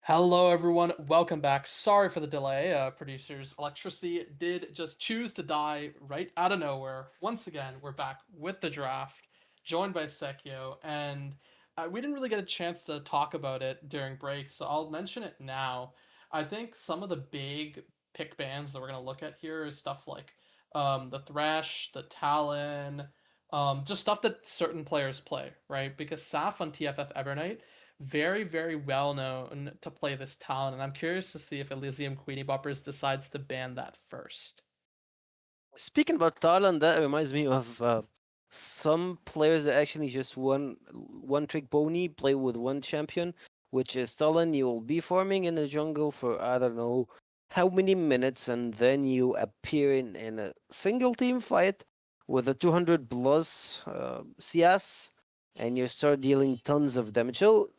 Hello, everyone. Welcome back. Sorry for the delay. Producers, electricity did just choose to die right out of nowhere. Once again, we're back with the draft, joined by Sekio, and we didn't really get a chance to talk about it during break, so I'll mention it now. I think some of the big pick bands that we're going to look at here is stuff like the Thresh, the Talon, just stuff that certain players play, right? Because Saf on TFF Evernight very, very well known to play this talent, and I'm curious to see if Elysium Queenie Boppers decides to ban that first. Speaking about Thailand, that reminds me of some players that actually just one trick pony play with one champion, which is Thailand. You will be farming in the jungle for I don't know how many minutes, and then you appear in a single team fight with a 200 plus CS, and you start dealing tons of damage. So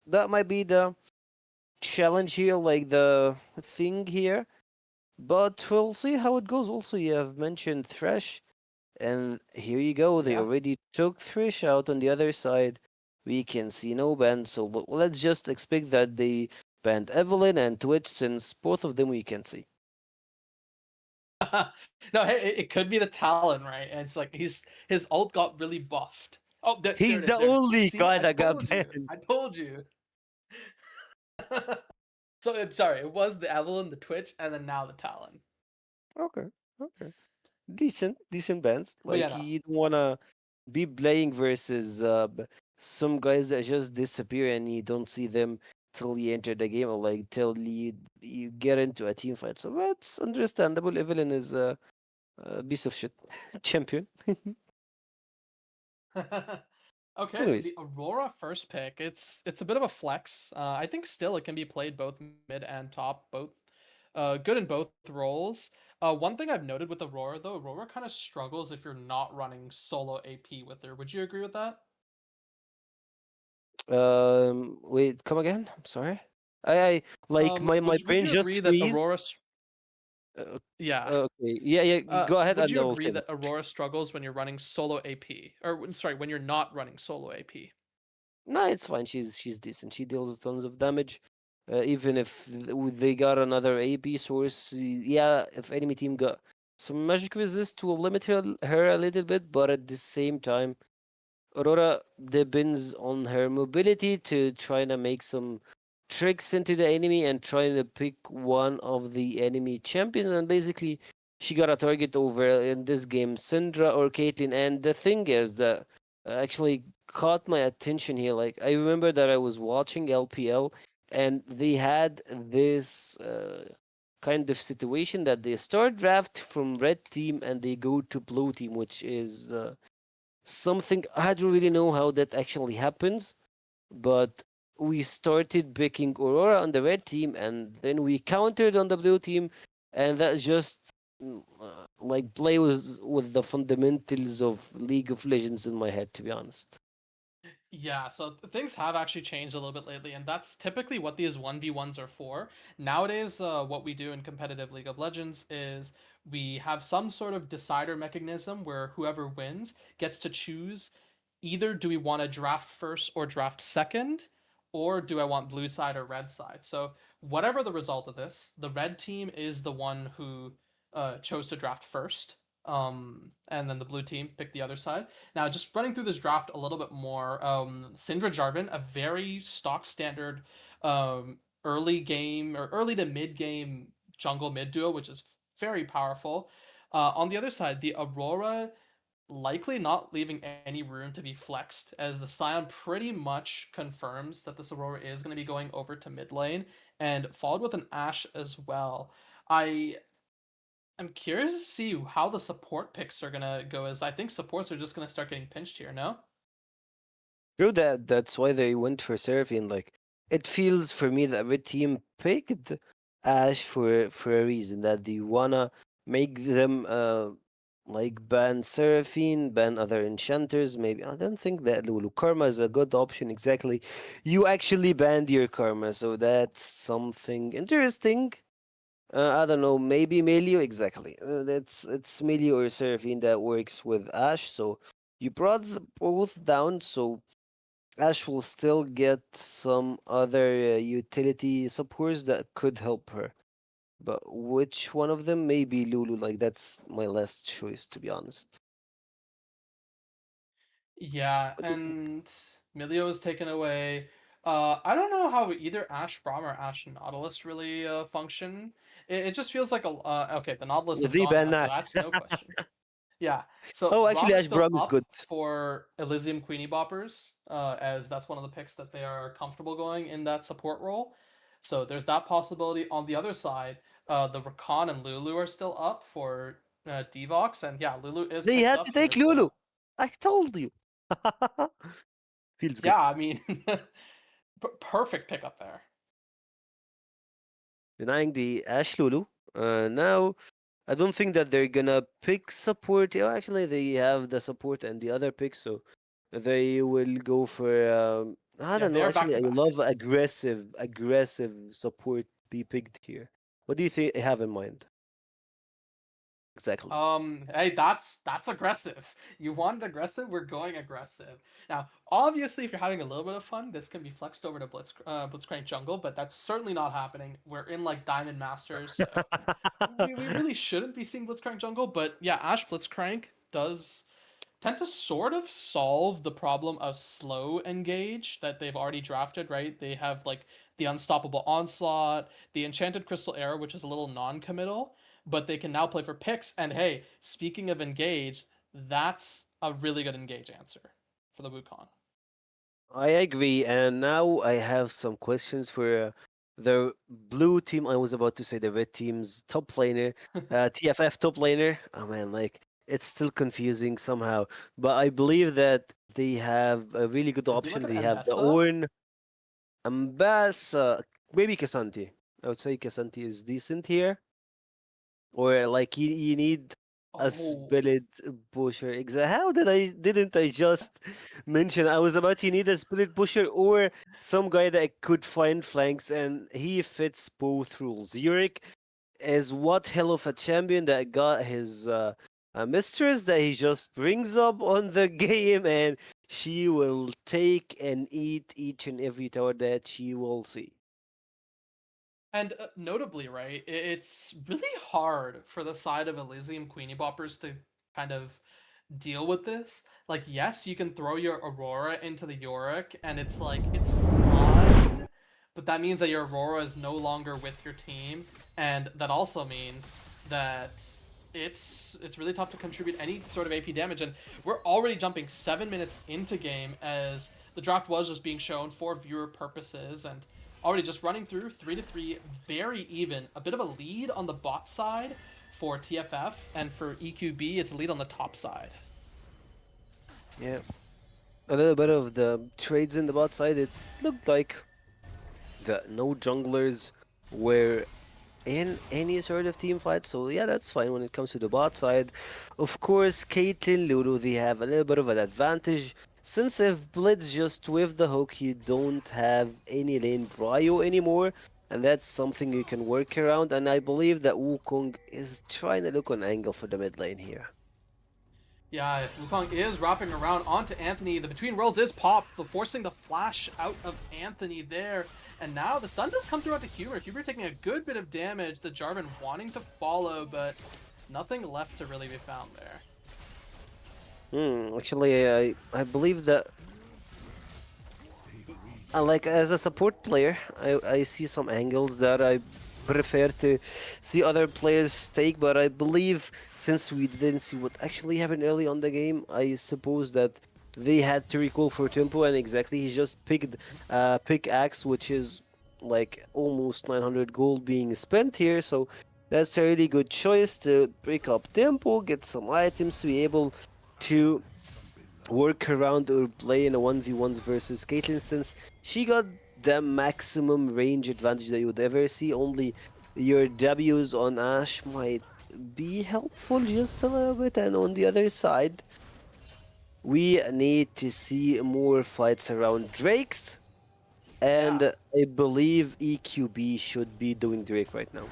that might be the challenge here, like the thing here, but we'll see how it goes. Also, you have mentioned Thresh, and here you go. They Yeah. already took Thresh out on the other side. We can see no ban, so let's just expect that they banned Evelyn and Twitch, since both of them we can see. No, hey, it could be the Talon, right? And it's like his ult got really buffed. Oh, there He's it is. the There it is. only See, guy I that got told you. banned. I told you. So sorry, it was the Evelyn, the Twitch, and then now the Talon. Okay, okay, decent bans. But yeah, Like no. you don't wanna be playing versus some guys that just disappear and you don't see them till you enter the game, or like till you get into a team fight. So that's understandable. Evelyn is a piece of shit champion. Okay, so the Anyways, Aurora first pick, it's a bit of a flex. I think still it can be played both mid and top, both good in both roles. One thing I've noted with Aurora though, Aurora kind of struggles if you're not running solo AP with her. Would you agree with that? wait, come again? I'm sorry. I like my Would brain you just agree that freeze. Aurora? Uh, Yeah. okay, yeah, go ahead Would and you I will agree say that Aurora struggles when you're running solo AP, or sorry, when you're not running solo AP? no, it's fine. She's decent. She deals tons of damage. Even if they got another AP source, yeah, if enemy team got some magic resist will limit her a little bit, but at the same time, Aurora depends on her mobility to try to make some tricks into the enemy and trying to pick one of the enemy champions. And basically, she got a target over in this game, Syndra or Caitlyn. And the thing is that actually caught my attention here. Like, I remember that I was watching LPL and they had this kind of situation that they start draft from red team and they go to blue team, which is something I don't really know how that actually happens, but we started picking Aurora on the red team, and then we countered on the blue team, and that just like play with the fundamentals of League of Legends in my head, to be honest. Yeah, so things have actually changed a little bit lately, and that's typically what these 1v1s are for. Nowadays, what we do in competitive League of Legends is we have some sort of decider mechanism where whoever wins gets to choose either do we want to draft first or draft second, or do I want blue side or red side. So, whatever the result of this, the red team is the one who chose to draft first, and then the blue team picked the other side. Now, just running through this draft a little bit more, Syndra Jarvan, a very stock standard early game or early to mid game jungle mid duo, which is very powerful. On the other side, the Aurora likely not leaving any room to be flexed, as the Scion pretty much confirms that this Aurora is going to be going over to mid lane, and followed with an Ashe as well. I I'm curious to see how the support picks are gonna go. As I think supports are just gonna start getting pinched here. No. True that. That's why they went for Seraphine. Like it feels for me that red team picked Ash for a reason, that they wanna make them like ban Seraphine, ban other enchanters. Maybe I don't think that Lulu Karma is a good option exactly. You actually banned your Karma, so that's something interesting. I don't know, maybe Melio exactly. It's Melio or Seraphine that works with Ash, so you brought both down. So Ash will still get some other utility supports that could help her. But which one of them? Maybe Lulu. Like that's my last choice, to be honest. Yeah, What do you think? and Milio is taken away. I don't know how either Ash Braum or Ash Nautilus really function. It just feels like a okay. The Nautilus is The gone ban now, so that. that's no question. Yeah, so Oh, Braum actually, is Ash still Brum is up good. for Elysium Queenie Boppers, as that's one of the picks that they are comfortable going in that support role. So there's that possibility. On the other side, the Rakan and Lulu are still up for Devox, and yeah, Lulu is They picked had up to here. take Lulu. So I told you. Feels good. yeah, I mean, perfect pickup there. Denying the Ash Lulu. Now, I don't think that they're gonna pick support. Oh, actually, they have the support and the other pick, so they will go for. I Yeah, don't know. they're back Actually, to I back. love aggressive support be picked here. What do you think? Have in mind exactly? Hey, that's aggressive. You wanted aggressive, we're going aggressive. Now, obviously, if you're having a little bit of fun, this can be flexed over to Blitzcrank Jungle, but that's certainly not happening. We're in like Diamond Masters, so we really shouldn't be seeing Blitzcrank Jungle. But yeah, Ash Blitzcrank does tend to sort of solve the problem of slow engage that they've already drafted, right? They have like the Unstoppable Onslaught, the Enchanted Crystal Arrow, which is a little non-committal, but they can now play for picks. And hey, speaking of engage, that's a really good engage answer for the Wukong. I agree, and now I have some questions for the blue team. I was about to say the red team's top laner, TFF top laner. Oh man, like it's still confusing somehow, but I believe that they have a really good Maybe look option. at They have the Anessa. Ornn, Ambas, maybe Kasanti. I would say Kasanti is decent here. Or like you need a Oh, split pusher. How didn't I just mention I was about you need a split pusher or some guy that could find flanks and he fits both rules. Yurik is what hell of a champion that got his mistress that he just brings up on the game and she will take and eat each and every tower that she will see. and notably, right, it's really hard for the side of Elysium Queenie Boppers to kind of deal with this. Like, yes, you can throw your Aurora into the Yorick, and it's like it's fine, but that means that your Aurora is no longer with your team, and that also means that it's really tough to contribute any sort of AP damage. And we're already jumping 7 minutes into game as the draft was just being shown for viewer purposes, and already just running through 3-3, very even. A bit of a lead on the bot side for TFF, and for EQB, it's a lead on the top side. Yeah. A little bit of the trades in the bot side, it looked like the no junglers were in any sort of team fight, so yeah, that's fine when it comes to the bot side. Of course, Caitlyn, Lulu, they have a little bit of an advantage. Since if Blitz just with the hook, you don't have any lane Bryo anymore, and that's something you can work around, and I believe that Wukong is trying to look on angle for the mid lane here. Yeah, Wukong is wrapping around onto Anthony. The Between Worlds is popped, forcing the flash out of Anthony there. And now the stun does come through onto Huber. Huber taking a good bit of damage. The Jarvan wanting to follow, but nothing left to really be found there. Actually, I believe that like as a support player, I see some angles that I prefer to see other players take, but I believe since we didn't see what actually happened early on the game, I suppose that they had to recall for tempo, and exactly he just picked pickaxe, which is like almost 900 gold being spent here, so that's a really good choice to break up tempo, get some items to be able to work around or play in a 1v1s versus Caitlyn since she got the maximum range advantage that you would ever see. Only your W's on Ash might be helpful just a little bit, and on the other side, we need to see more fights around Drakes, Yeah. and I believe EQB should be doing Drake right now.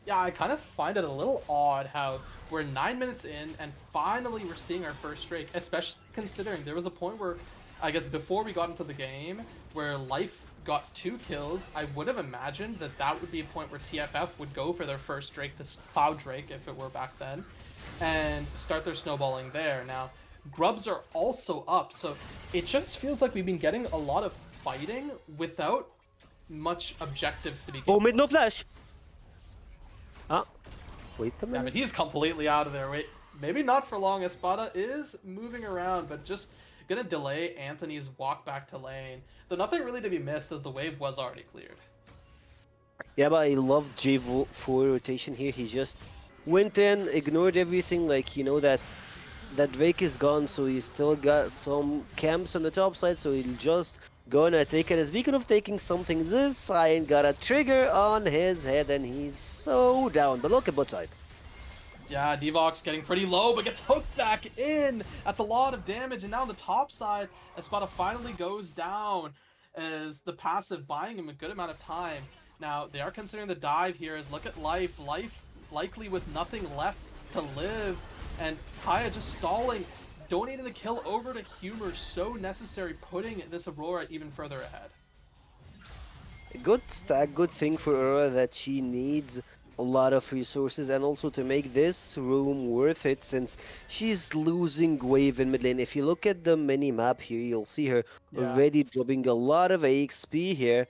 Yeah, I kind of find it a little odd how we're 9 minutes in and finally we're seeing our first Drake, especially considering there was a point where I guess before we got into the game where Life got 2 kills, I would have imagined that that would be a point where TFF would go for their first Drake, this Cloud Drake, if it were back then, and start their snowballing there. Now, Grubs are also up, so it just feels like we've been getting a lot of fighting without much objectives to begin Oh, with. mid no flash. Ah, wait a Yeah, minute. but he's completely out of there. Wait, maybe not for long. Espada is moving around, but just gonna delay Anthony's walk back to lane. Though nothing really to be missed as the wave was already cleared. Yeah, but I love J4 rotation here. He just went in, ignored everything. Like, you know that Drake is gone, so he still got some camps on the top side, so he'll just gonna take it. Speaking of taking something, this Cyan got a trigger on his head, and he's so down. But look at bot side. Yeah, Devox getting pretty low, but gets hooked back in. That's a lot of damage, and now on the top side, Espada finally goes down as the passive buying him a good amount of time. Now, they are considering the dive here as look at Life. Life likely with nothing left to live, and Kaya just stalling, donating the kill over to Humor, so necessary, putting this Aurora even further ahead. Good stack, good thing for Aurora that she needs a lot of resources and also to make this room worth it since she's losing wave in mid lane. If you look at the mini map here, you'll see her Yeah. already dropping a lot of AXP here.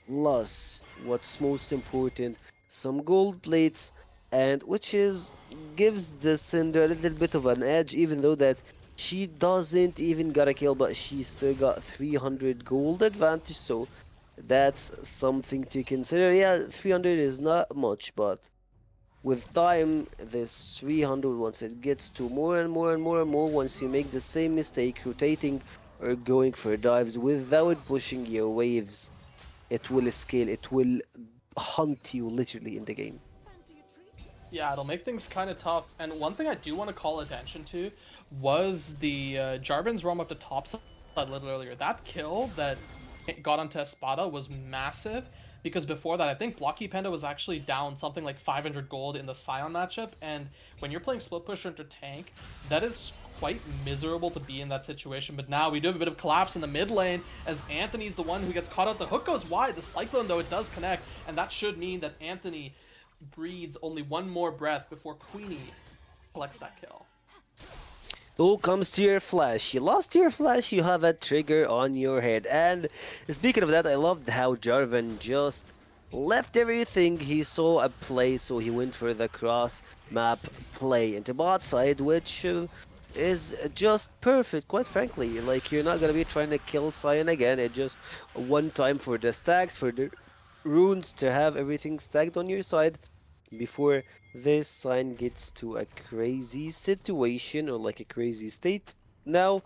Plus, what's most important, some gold plates, and which is gives the Cinder a little bit of an edge, even though that she doesn't even got a kill, but she still got 300 gold advantage, so that's something to consider. Yeah, 300 is not much, but with time, this 300, once it gets to more and more and more and more, once you make the same mistake, rotating or going for dives without pushing your waves, it will scale, it will hunt you literally in the game. Yeah, it'll make things kind of tough. And one thing I do want to call attention to was the Jarvan's roam up the top side a little earlier. That kill that got onto Espada was massive because before that, I think Blocky Panda was actually down something like 500 gold in the Scion matchup. And when you're playing split pusher into tank, that is quite miserable to be in that situation. But now we do have a bit of collapse in the mid lane as Anthony's the one who gets caught out. The hook goes wide. The Cyclone, though, it does connect. And that should mean that Anthony breathes only one more breath before Queenie collects that kill. It all comes to your flash. You lost your flash, you have a trigger on your head. And speaking of that, I loved how Jarvan just left everything. He saw a play, so he went for the cross map play into bot side, which is just perfect, quite frankly. Like, you're not gonna be trying to kill Cyan again. It just one time for the stacks, for the runes to have everything stacked on your side before this sign gets to a crazy situation or like a crazy state. Now,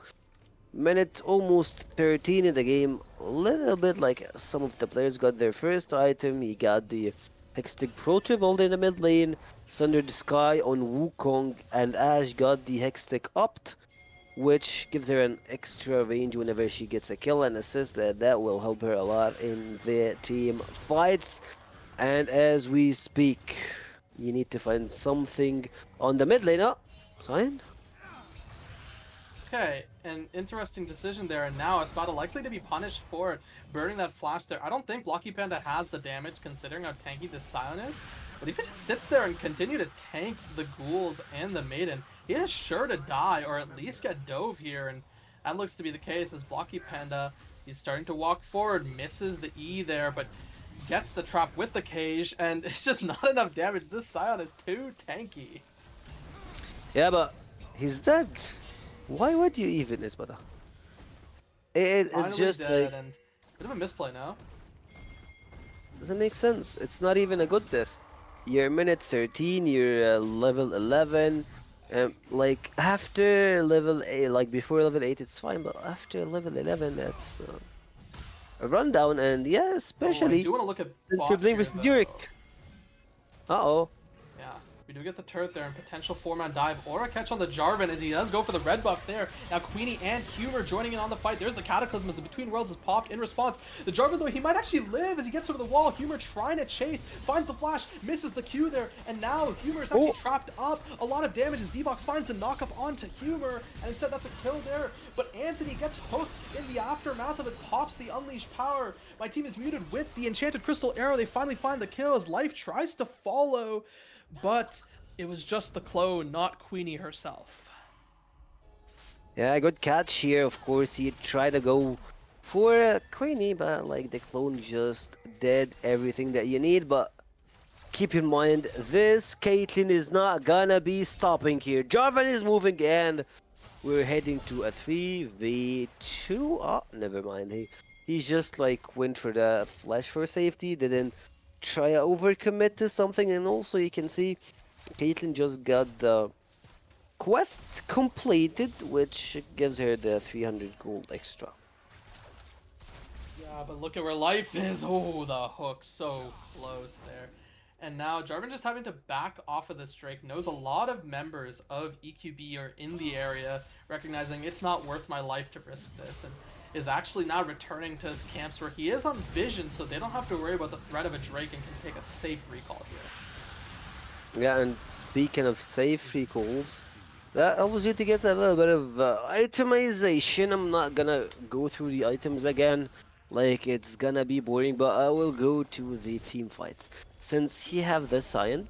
minute almost 13 in the game, a little bit like some of the players got their first item. He got the Hextech Protobald in the mid lane, Sunder the Sky on Wukong, and Ash got the Hextech Opt, which gives her an extra range whenever she gets a kill and assist. That will help her a lot in the team fights. And as we speak, you need to find something on the mid lane. Oh, Cyan? Okay, an interesting decision there, and now Espada likely to be punished for burning that flash there. I don't think Blocky Panda has the damage considering how tanky this Scion is, but if he just sits there and continue to tank the ghouls and the maiden, he is sure to die or at least get dove here, and that looks to be the case as Blocky Panda, he's starting to walk forward, misses the E there, but gets the trap with the cage, and it's just not enough damage. This Scion is too tanky. Yeah, but he's dead. Why would you even, Espada? It's Finally just dead, like, and bit of a misplay now. doesn't make sense. It's not even a good death. You're minute 13, you're level 11. Like, after level 8, like before level 8, it's fine, but after level 11, that's a rundown. And yeah, Oh, I especially do want to look at since you're bot playing here, with though. Durik. Uh-oh. Yeah, we We do get the turret there and potential 4-man dive or a catch on the Jarvan as he does go for the red buff there. Now Queenie and Humor joining in on the fight. There's the Cataclysm as the Between Worlds is popped in response. The Jarvan though, he might actually live as he gets over the wall. Humor trying to chase, finds the flash, misses the Q there, and now Humor is actually trapped up. A lot of damage as D-Box finds the knock up onto Humor, and instead that's a kill there. But Anthony gets hooked in the aftermath of it, pops the Unleashed Power. My team is muted with the Enchanted Crystal Arrow. They finally find the kill as Life tries to follow, but it was just the clone, not Queenie herself. Yeah, good catch here. Of course, he tried to go for Queenie, but like the clone just did everything that you need. But keep in mind, this Caitlyn is not gonna be stopping here. Jarvan is moving, and we're heading to a 3v2. Oh, never mind. He just like went for the flash for safety, didn't try to overcommit to something, and also you can see Caitlyn just got the quest completed, which gives her the 300 gold extra. Yeah, but look at where Life is. Oh, the hook, so close there. And now Jarvan just having to back off of this Drake, knows a lot of members of EQB are in the area, recognizing it's not worth my life to risk this, and is actually now returning to his camps where he is on vision, so they don't have to worry about the threat of a Drake and can take a safe recall here. Yeah, and speaking of safe recalls, that allows you to get a little bit of itemization. I'm not gonna go through the items again, like it's gonna be boring, but I will go to the team fights. Since he have the Scion,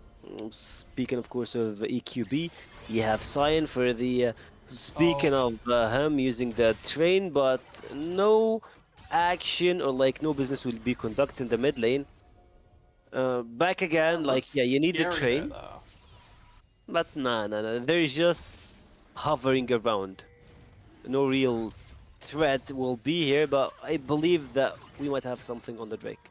speaking of course of EQB, you have Scion for the, speaking of him using the train, but no action or like no business will be conducted in the mid lane. Back again, like yeah, you need the train. There, But nah, they're just hovering around. No real threat will be here, but I believe that we might have something on the Drake.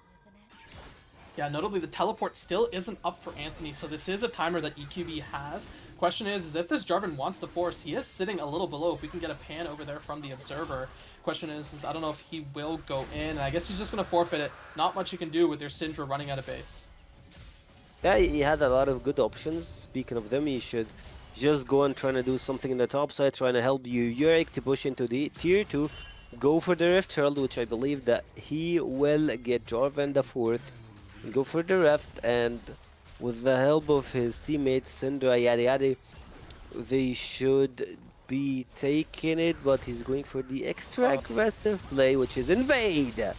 Yeah, notably the teleport still isn't up for Anthony, so this is a timer that EQB has. Question is if this Jarvan wants to force, he is sitting a little below. If we can get a pan over there from the Observer. Question is I don't know if he will go in. I guess he's just going to forfeit it. Not much you can do with your Syndra running out of base. Yeah, he had a lot of good options. Speaking of them, he should just go and try to do something in the top side, trying to help Yurick to push into the tier 2. Go for the Rift Herald, which I believe that he will get Jarvan the 4th. Go for the Rift, and with the help of his teammates, Syndra, yada yada, they should be taking it, but he's going for the extra aggressive play, which is Invade.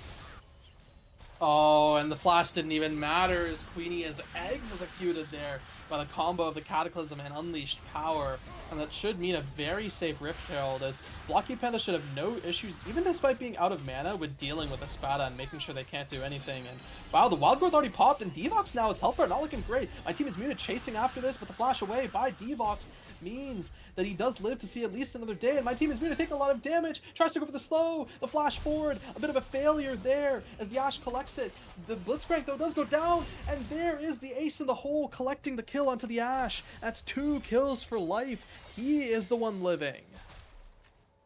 Oh, and the flash didn't even matter as Queenie is executed there by the combo of the Cataclysm and Unleashed Power. And that should mean a very safe Rift Herald, as Blocky Panda should have no issues, even despite being out of mana, with dealing with Espada and making sure they can't do anything. And wow, the Wild Growth already popped, and Devox now is helper, not looking great. My team is muted, chasing after this, but the flash away by Devox means that he does live to see at least another day, and my team is muted, taking a lot of damage, tries to go for the slow, the flash forward, a bit of a failure there as the Ashe collects it. The Blitzcrank though does go down, and there is the ace in the hole collecting the kill onto the Ashe. That's 2 kills for Life. He is the one living.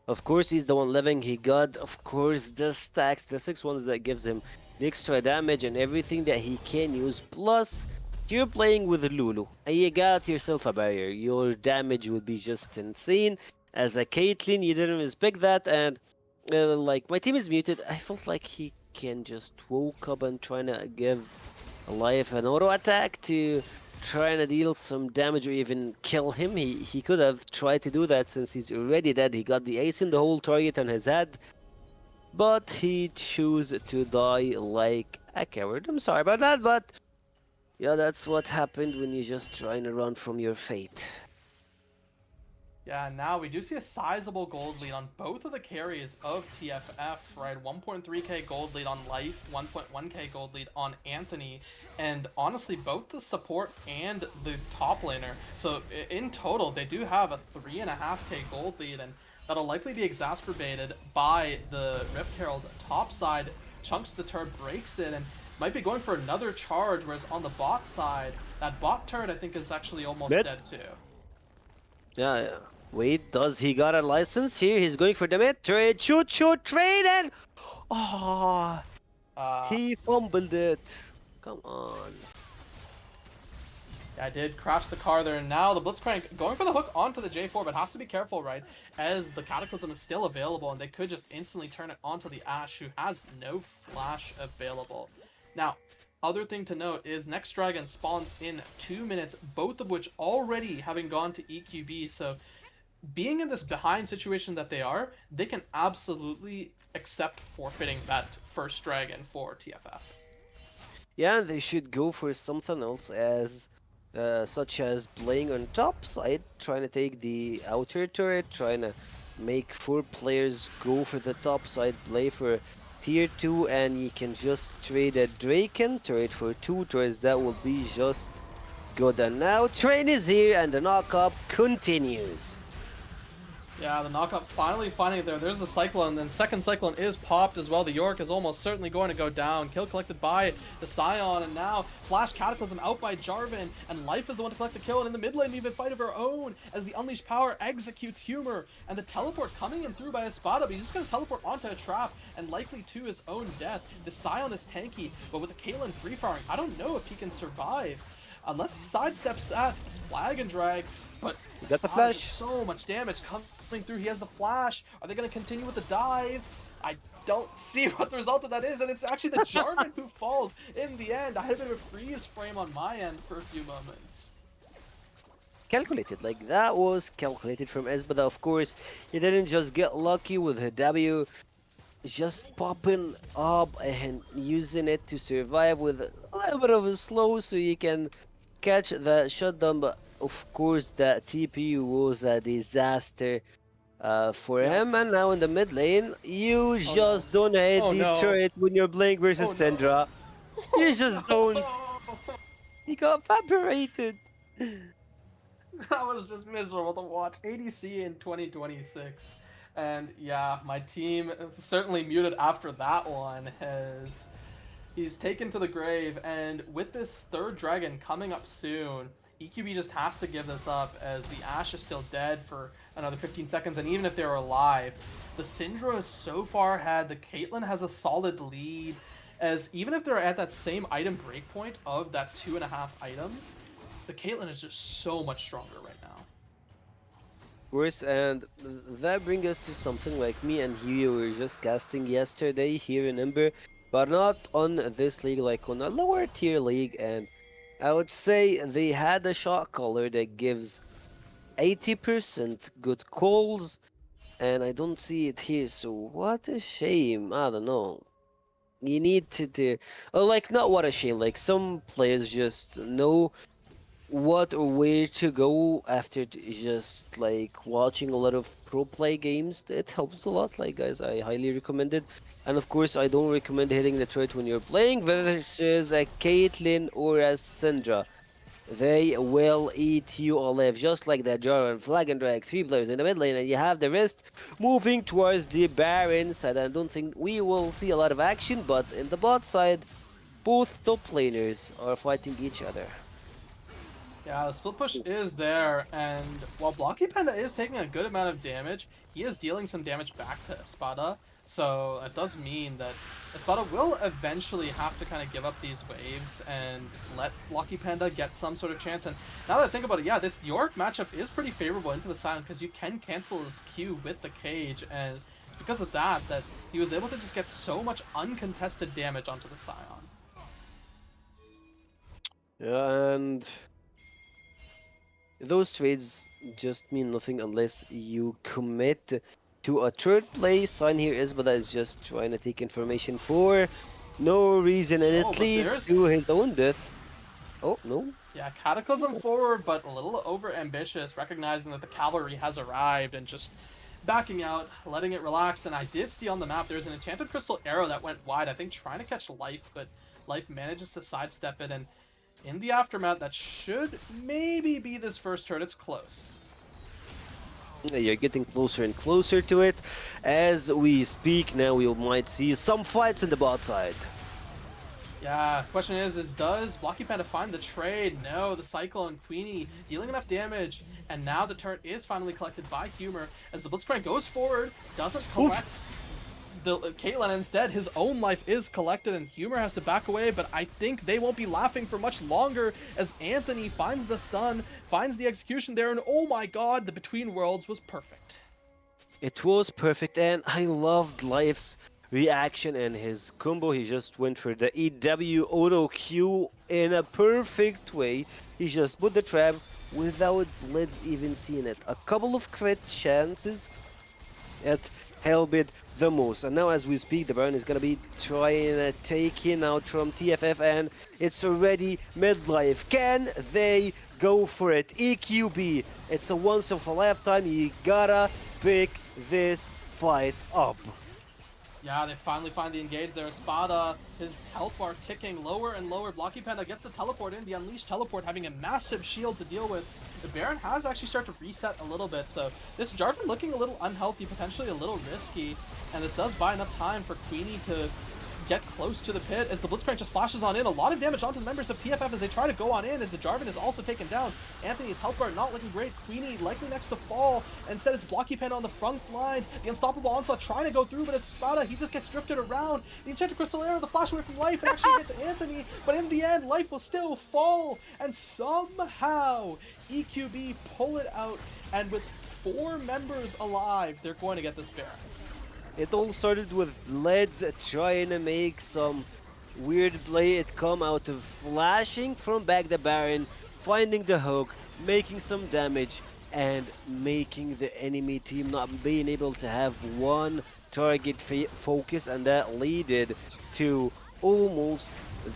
Of course he's the one living. He got, of course, the stacks, the 6 ones that gives him the extra damage and everything that he can use. Plus, you're playing with Lulu, and you got yourself a barrier. Your damage would be just insane. As a Caitlyn, you didn't respect that, and like, my team is muted. I felt like he can just woke up and trying to give Life an auto attack to trying to deal some damage or even kill him. He could have tried to do that since he's already dead. He got the ace in the whole target on his head, but he chose to die like a coward. I'm sorry about that, but yeah, that's what happened when you're just trying to run from your fate. Yeah, now we do see a sizable gold lead on both of the carries of TFF, right? 1.3k gold lead on Life, 1.1k gold lead on Anthony, and honestly, both the support and the top laner. So in total, they do have a 3.5k gold lead, and that'll likely be exacerbated by the Rift Herald top side. Chunks the turret, breaks it, and might be going for another charge, whereas on the bot side, that bot turret I think is actually almost dead too. Yeah. Wait, does he got a license here? He's going for the mid trade. Shoot, trade, and he fumbled it. Come on. Yeah, I did crash the car there, and now the Blitzcrank going for the hook onto the J4, but has to be careful, right? As the Cataclysm is still available, and they could just instantly turn it onto the Ashe, who has no flash available. Now, other thing to note is next Dragon spawns in 2 minutes, both of which already having gone to EQB, so being in this behind situation that they are, they can absolutely accept forfeiting that first Dragon for TFF. Yeah, they should go for something else, as such as playing on top side, trying to take the outer turret, trying to make 4 players go for the top side, play for tier 2, and you can just trade a Draken turret for 2 turrets. That will be just good. And now train is here, and the knockup continues. Yeah, the knockup finally finding it there. There's the Cyclone, and second Cyclone is popped as well. The York is almost certainly going to go down. Kill collected by the Scion, and now Flash Cataclysm out by Jarvan, and Life is the one to collect the kill, and in the mid lane even fight of her own as the Unleashed Power executes Humor, and the teleport coming in through by Espada, but he's just going to teleport onto a trap, and likely to his own death. The Scion is tanky, but with the Caitlyn free firing, I don't know if he can survive. Unless he sidesteps that flag and drag, but Got the flash. so much damage coming through. He has the flash. Are they going to continue with the dive? I don't see what the result of that is, and it's actually the Jarvan who falls in the end. I had a bit of a freeze frame on my end for a few moments. Calculated, like that was calculated from Espada. Of course, he didn't just get lucky with the W, just popping up and using it to survive with a little bit of a slow so you can catch that shutdown. But of course, that TP was a disaster for Yep. him. And now in the mid lane, you Oh, just no. don't hit Oh the no. turret when you're playing versus Oh no. Syndra. You just don't. He got evaporated. That was just miserable to watch. ADC in 2026. And yeah, my team certainly muted after that one as he's taken to the grave. And with this third dragon coming up soon, EQB just has to give this up as the Ashe is still dead for another 15 seconds. And even if they're alive, the Syndra has so far had the Caitlyn has a solid lead. As even if they're at that same item breakpoint of that 2.5 items, the Caitlyn is just so much stronger right now. Worse, and that brings us to something like me and Huey were just casting yesterday here in Ember, but not on this league, like on a lower tier league, and I would say they had a shot caller that gives 80% good calls, and I don't see it here, so what a shame. I don't know. You need to oh, like, not what a shame, like some players just know what or where to go after just like watching a lot of pro play games. It helps a lot, like, guys, I highly recommend it. And of course, I don't recommend hitting the turret when you're playing versus a Caitlyn or a Syndra. They will eat you alive, just like the Jarvan, Flag and Drag, 3 players in the mid lane, and you have the rest moving towards the Baron side. I don't think we will see a lot of action, but in the bot side, both top laners are fighting each other. Yeah, the split push is there, and while Blocky Panda is taking a good amount of damage, he is dealing some damage back to Espada, so it does mean that Espada will eventually have to kind of give up these waves and let Blocky Panda get some sort of chance. And now that I think about it, yeah, this York matchup is pretty favorable into the Silent because you can cancel his Q with the cage, and because of that, he was able to just get so much uncontested damage onto the Scion. Yeah, and those trades just mean nothing unless you commit to a third play. Sign here Isbada is just trying to take information for no reason, and Oh, it but leads there's to his own death. Oh, no. Yeah, Cataclysm forward, but a little over ambitious, recognizing that the cavalry has arrived and just backing out, letting it relax. And I did see on the map there's an enchanted crystal arrow that went wide, I think trying to catch Life, but Life manages to sidestep it. And in the aftermath, that should maybe be this first turret. It's close. You're getting closer and closer to it. As we speak now, we might see some fights in the bot side. Yeah, question is does Blocky Panda find the trade? No, the Cyclone Queenie dealing enough damage, and now the turret is finally collected by Humor as the Blitzcrank goes forward, doesn't collect Caitlyn instead, his own life is collected and Humor has to back away, but I think they won't be laughing for much longer as Anthony finds the stun, finds the execution there, and oh my god, the Between Worlds was perfect. It was perfect, and I loved Life's reaction and his combo. He just went for the EW auto Q in a perfect way. He just put the trap without Blitz even seeing it. A couple of crit chances at Hellbit the most. And now as we speak, the Baron is going to be trying to take him out from TFF, and it's already midlife. Can they go for it? EQB, it's a once of a lifetime. You gotta pick this fight up. Yeah, they finally find the engage there. Espada, his health bar ticking lower and lower. Blocky Panda gets the teleport in. The Unleashed teleport having a massive shield to deal with. The Baron has actually started to reset a little bit, so this Jarvan looking a little unhealthy, potentially a little risky, and this does buy enough time for Queenie to get close to the pit as the Blitzcrank just flashes on in. A lot of damage onto the members of TFF as they try to go on in, as the Jarvan is also taken down. Anthony's health bar not looking great. Queenie likely next to fall. Instead, it's Blocky Pen on the front lines. The Unstoppable Onslaught trying to go through, but it's Spada. He just gets drifted around. The Enchanted Crystal Arrow, the flash away from Life, and actually gets Anthony. But in the end, Life will still fall. And somehow, EQB pull it out. And with 4 members alive, they're going to get this Baron. It all started with Bleds trying to make some weird play. It come out of flashing from back the Baron, finding the hook, making some damage, and making the enemy team not being able to have one target focus, and that led to almost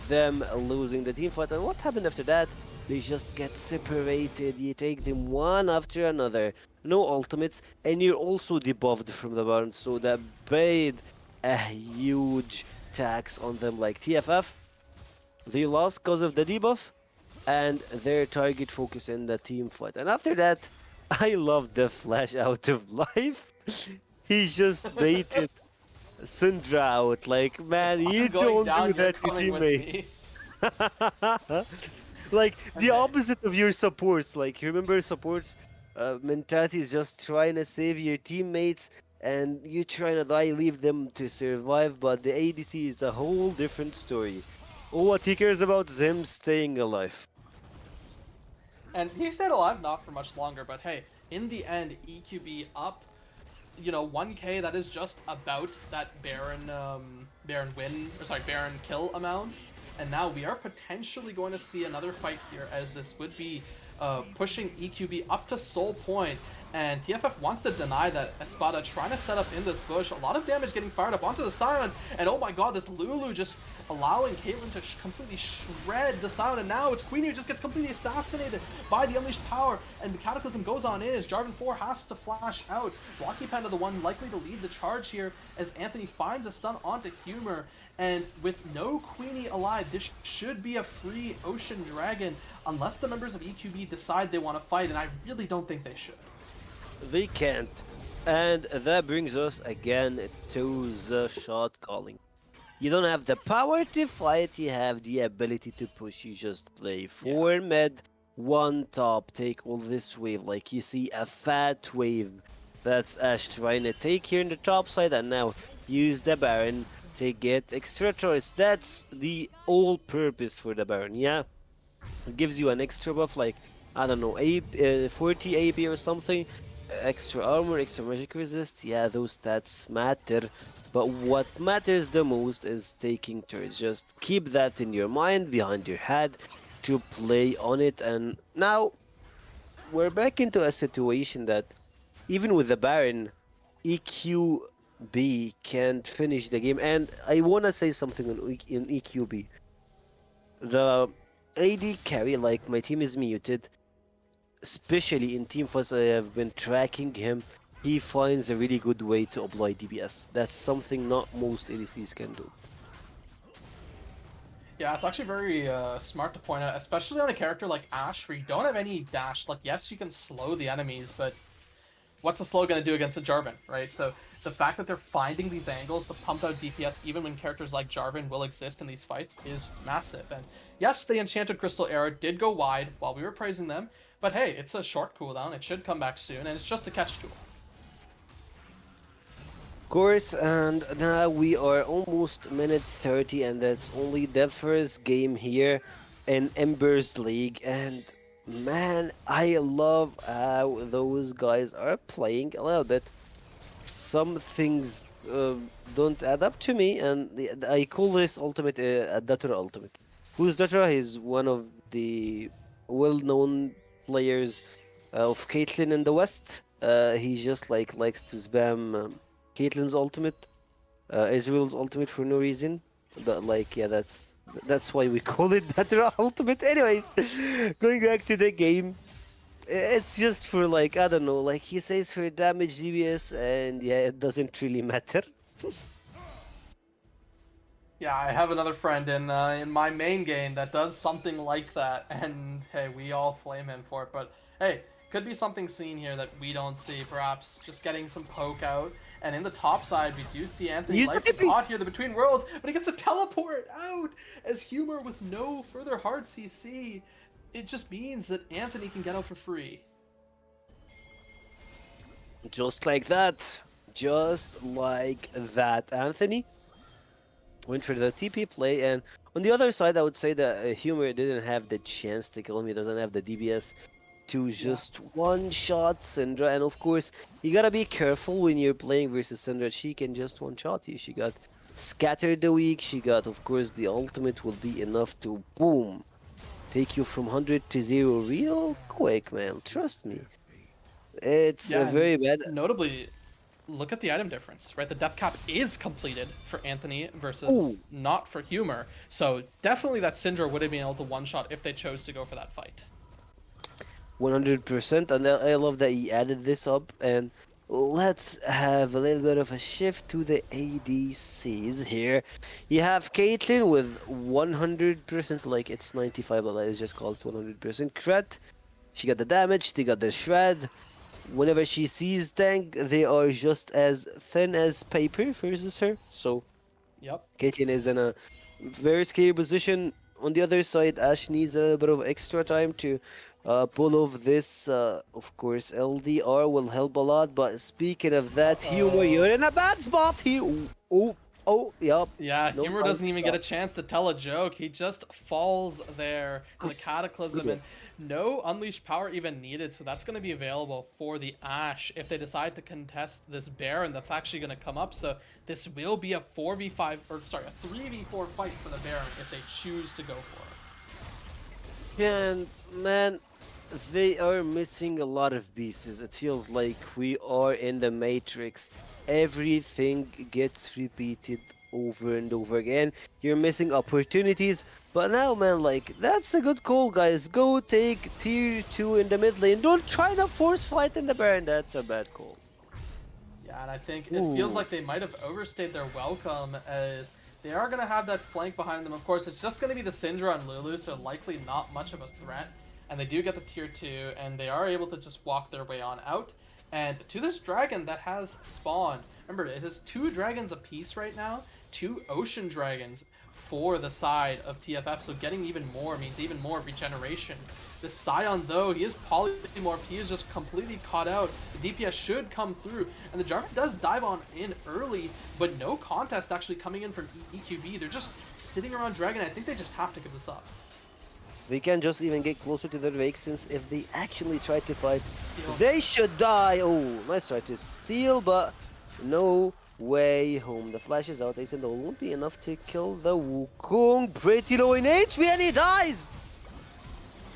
them losing the team fight. And what happened after that? They just get separated. You take them one after another. No ultimates, and you're also debuffed from the Baron, so that paid a huge tax on them. Like TFF, they lost because of the debuff and their target focus in the team fight. And after that, I love the flash out of Life. He just baited Syndra out. Like, man, you don't do that to teammate. Like, the opposite of your supports. Like, you remember supports mentality is just trying to save your teammates, and you trying to die, leave them to survive. But the ADC is a whole different story. All what he cares about is him staying alive. And he stayed alive not for much longer, but hey, in the end, EQB up, 1k, that is just about that Baron Baron kill amount. And now we are potentially going to see another fight here, as this would be pushing EQB up to Soul Point, and TFF wants to deny that. Espada trying to set up in this bush, a lot of damage getting fired up onto the Sion, and oh my god, this Lulu just allowing Caitlyn to completely shred the Sion, and now it's Queenie who just gets completely assassinated by the Unleashed Power, and the Cataclysm goes on in as Jarvan 4 has to flash out. Blocky Panda the one likely to lead the charge here as Anthony finds a stun onto Humor, and with no Queenie alive, this should be a free Ocean Dragon unless the members of EQB decide they want to fight, and I really don't think they should. They can't. And that brings us again to the shot calling. You don't have the power to fight, you have the ability to push. You just play 4 mid, 1 top, take all this wave. Like, you see a fat wave that's Ash trying to take here in the top side, and now use the Baron to get extra choice. That's the all purpose for the Baron, yeah? It gives you an extra buff, like, I don't know, 40 AP or something, extra armor, extra magic resist. Yeah, those stats matter, but what matters the most is taking turns. Just keep that in your mind, behind your head, to play on it. And now we're back into a situation that even with the Baron, EQB can't finish the game. And I want to say something in EQB. The AD carry, like, my team is muted, especially in team fights. I have been tracking him. He finds a really good way to apply DPS. That's something not most ADCs can do. Yeah, it's actually very smart to point out, especially on a character like Ashe, where you don't have any dash. Like, yes, you can slow the enemies, but what's a slow going to do against a Jarvan, right? So the fact that they're finding these angles to pump out DPS, even when characters like Jarvan will exist in these fights, is massive. And yes, the Enchanted Crystal Arrow did go wide while we were praising them, but hey, it's a short cooldown. It should come back soon, and it's just a catch tool. course, and now we are almost minute 30, and that's only the first game here in Ember's League. And man, I love how those guys are playing a little bit. Some things don't add up to me, and I call this ultimate a Datura ultimate. Who's Datura? He's one of the well-known players of Caitlyn in the West. He just like likes to spam Caitlyn's ultimate, Israel's ultimate for no reason. But like, yeah, that's why we call it Datura ultimate. Anyways, going back to the game, it's just for like I don't know, like he says for damage DBS, and yeah, it doesn't really matter. Yeah, I have another friend in my main game that does something like that, and hey, we all flame him for it. But hey, could be something seen here that we don't see. Perhaps just getting some poke out. And in the top side, we do see Anthony Use the light the TP. pot here, the Between Worlds, but he gets a teleport out as Humor with no further hard CC. It just means that Anthony can get out for free. Just like that, just like that. Anthony went for the TP play, and on the other side, I would say that Humor didn't have the chance to kill him. He doesn't have the DBS to Yeah. just one shot Syndra, and of course, you gotta be careful when you're playing versus Syndra. She can just one shot you. She got scattered the weak. She got, of course, the ultimate will be enough to boom take you from 100 to 0 real quick, man. Trust me. It's Yeah, and very bad. notably, look at the item difference, right? The death cap is completed for Anthony Oh, versus not for Humor. So definitely that Syndra would have been able to one-shot if they chose to go for that fight. 100%. And I love that he added this up. And let's have a little bit of a shift to the ADCs here. You have Caitlyn with 100%, like it's 95, but let's just call it 100% crit. She got the damage, they got the shred. Whenever she sees tank, they are just as thin as paper versus her. So Yep. Caitlyn is in a very scary position. On the other side, Ash needs a little bit of extra time to pull off this. Of course, LDR will help a lot. But speaking of that, Humor, you're Uh-oh. in a bad spot here. Ooh, yep. Yeah, No Humor time doesn't to even get stop. a chance to tell a joke. He just falls there to the Cataclysm, and no Unleashed Power even needed, so that's going to be available for the Ashe if they decide to contest this Baron that's actually going to come up. So this will be a 4v5, or sorry, a 3v4 fight for the Baron if they choose to go for And man, they are missing a lot of pieces. It feels like we are in the Matrix. Everything gets repeated over and over again. You're missing opportunities. But now, man, like, that's a good call, guys. Go take tier 2 in the mid lane. Don't try to force fight in the Baron. That's a bad call. it. Yeah, and I think it feels Ooh. like they might have overstayed their welcome as they are going to have that flank behind them. Of course, it's just going to be the Syndra and Lulu, so likely not much of a threat. And they do get the tier 2, and they are able to just walk their way on out. And to this dragon that has spawned, remember, it is 2 dragons apiece right now, 2 ocean dragons for the side of TFF, so getting even more means even more regeneration. This Scion, though, he is polymorphed, he is just completely caught out. The DPS should come through, and the Jarvan does dive on in early, but no contest actually coming in from EQB. They're just sitting around Dragon. I think they just have to give this up. They can just even get closer to their Drake since if they actually try to fight, Steal. they should die. Oh, nice try to steal, but no way home. The flash is out. Ascendal won't be enough to kill the Wukong. Pretty low in HP and he dies.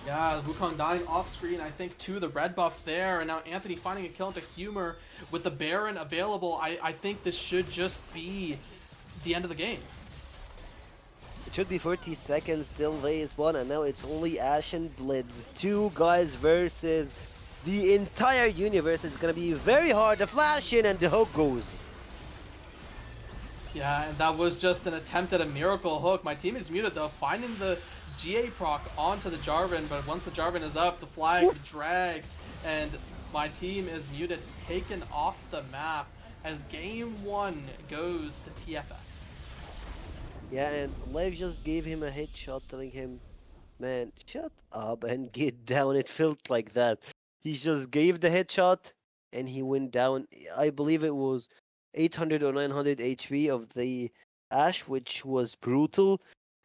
Yeah, Wukong dying off screen, I think, to the red buff there, and now Anthony finding a kill into Humor with the Baron available. I think this should just be the end of the game. It should be 40 seconds till they spawn, and now it's only Ash and Blitz. 2 guys versus the entire universe. It's gonna be very hard to flash in, and the hook goes. Yeah, and that was just an attempt at a miracle hook. My team is muted though, finding the GA proc onto the Jarvan, but once the Jarvan is up, the flag, the drag, and my team is muted, taken off the map as game 1 goes to TFF. Yeah, and Lev just gave him a headshot telling him, man, shut up and get down. It felt like that. He just gave the headshot and he went down. I believe it was 800 or 900 HP of the Ash, which was brutal.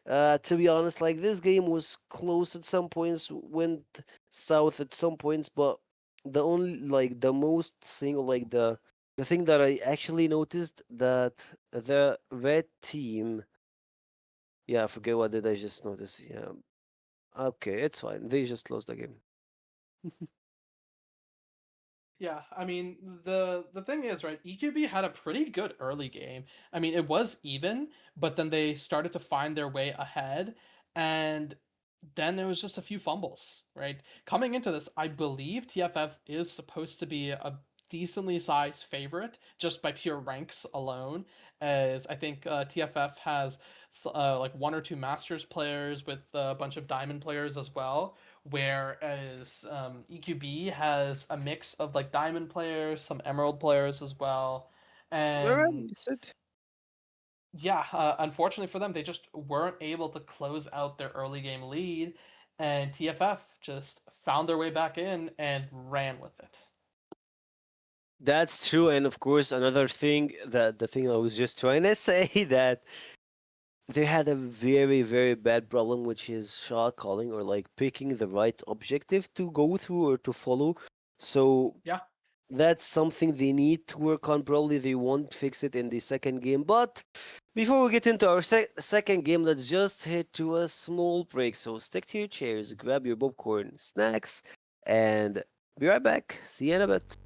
To be honest, like this game was close at some points, went south at some points, but the only like the most single like the thing that I actually noticed that the red team, yeah, I forget what did I just notice. Yeah, okay, it's fine. They just lost the game. Yeah, I mean the thing is, right, EQB had a pretty good early game. I mean, it was even, but then they started to find their way ahead, and then there was just a few fumbles, right? Coming into this, I believe TFF is supposed to be a decently sized favorite just by pure ranks alone, as I think TFF has like one or two Masters players with a bunch of Diamond players as well, whereas EQB has a mix of like diamond players, some emerald players as well, Alright, and that's it. yeah, unfortunately for them, they just weren't able to close out their early game lead, and TFF just found their way back in and ran with it. That's true, and of course, another thing that the thing I was just trying to say that they had a very, very bad problem, which is shot calling or like picking the right objective to go through or to follow. So Yeah, that's something they need to work on. Probably they won't fix it in the second game. But before we get into our second game, let's just head to a small break. So stick to your chairs, grab your popcorn, snacks, and be right back. See you in a bit.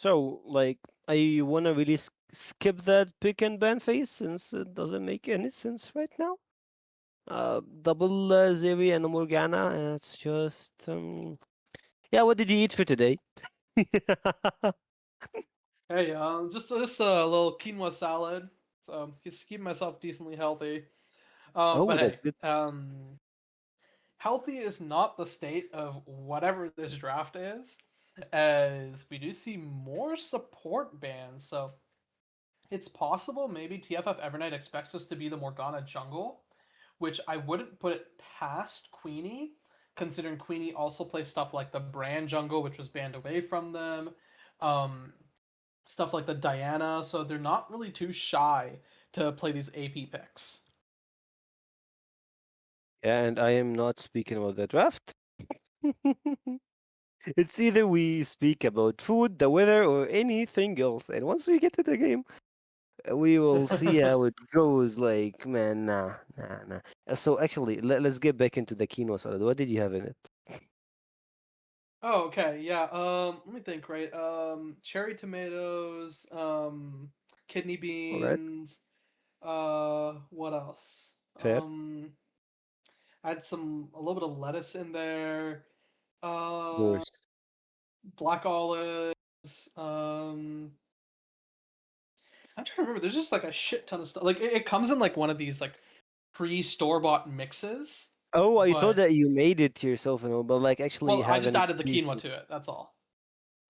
So, like, I wanna really skip that pick and ban phase since it doesn't make any sense right now. Double Zeri and Morgana. It's just yeah. What did you eat for today? Hey, just a little quinoa salad. So just keeping myself decently healthy. Oh, But that's hey, good. healthy is not the state of whatever this draft is, as we do see more support bans. So it's possible maybe TFF Evernight expects us to be the Morgana jungle, which I wouldn't put it past Queenie, considering Queenie also plays stuff like the Brand jungle, which was banned away from them. Um, Stuff like the Diana, so they're not really too shy to play these AP picks. And I am not speaking about the draft. It's either we speak about food, the weather, or anything else. And once we get to the game, we will see how it goes. Like, man, nah. So actually, let's get back into the quinoa salad. What did you have in it? Oh, okay, yeah. Let me think. Right. Cherry tomatoes. Kidney All right, beans. What else? fair. I had a little bit of lettuce in there. Of Uh, course. Black olives. I'm trying to remember. There's just like a shit ton of stuff. Like it comes in like one of these like pre store bought mixes, Oh, I thought but that you made it yourself and all, but like actually well, you I just haven't. added the quinoa to it. That's all.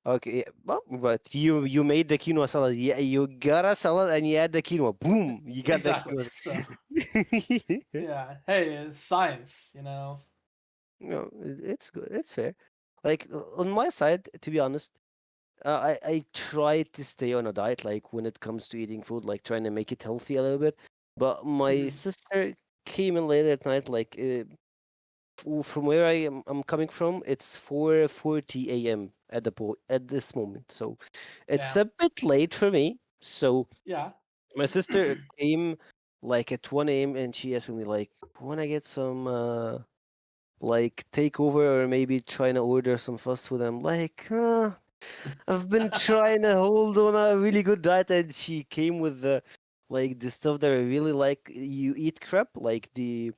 Okay, yeah, well, but you made the quinoa salad. Yeah, you got a salad and you add the quinoa. Boom, you got the Exactly. quinoa. So yeah. Hey, it's science. No, it's good. It's fair. Like on my side, to be honest, I try to stay on a diet. Like when it comes to eating food, like trying to make it healthy a little bit. But my Hmm. sister came in later at night. Like from where I'm coming from, it's 4:40 a.m. at this moment. So it's Damn. a bit late for me. So Yeah. my sister came like at 1 a.m. and she asked me like, "Wanna get some like takeover or maybe trying to order some fast food?" I'm like, I've been trying to hold on a really good diet, and she came with the stuff that I really like. You eat crap, like the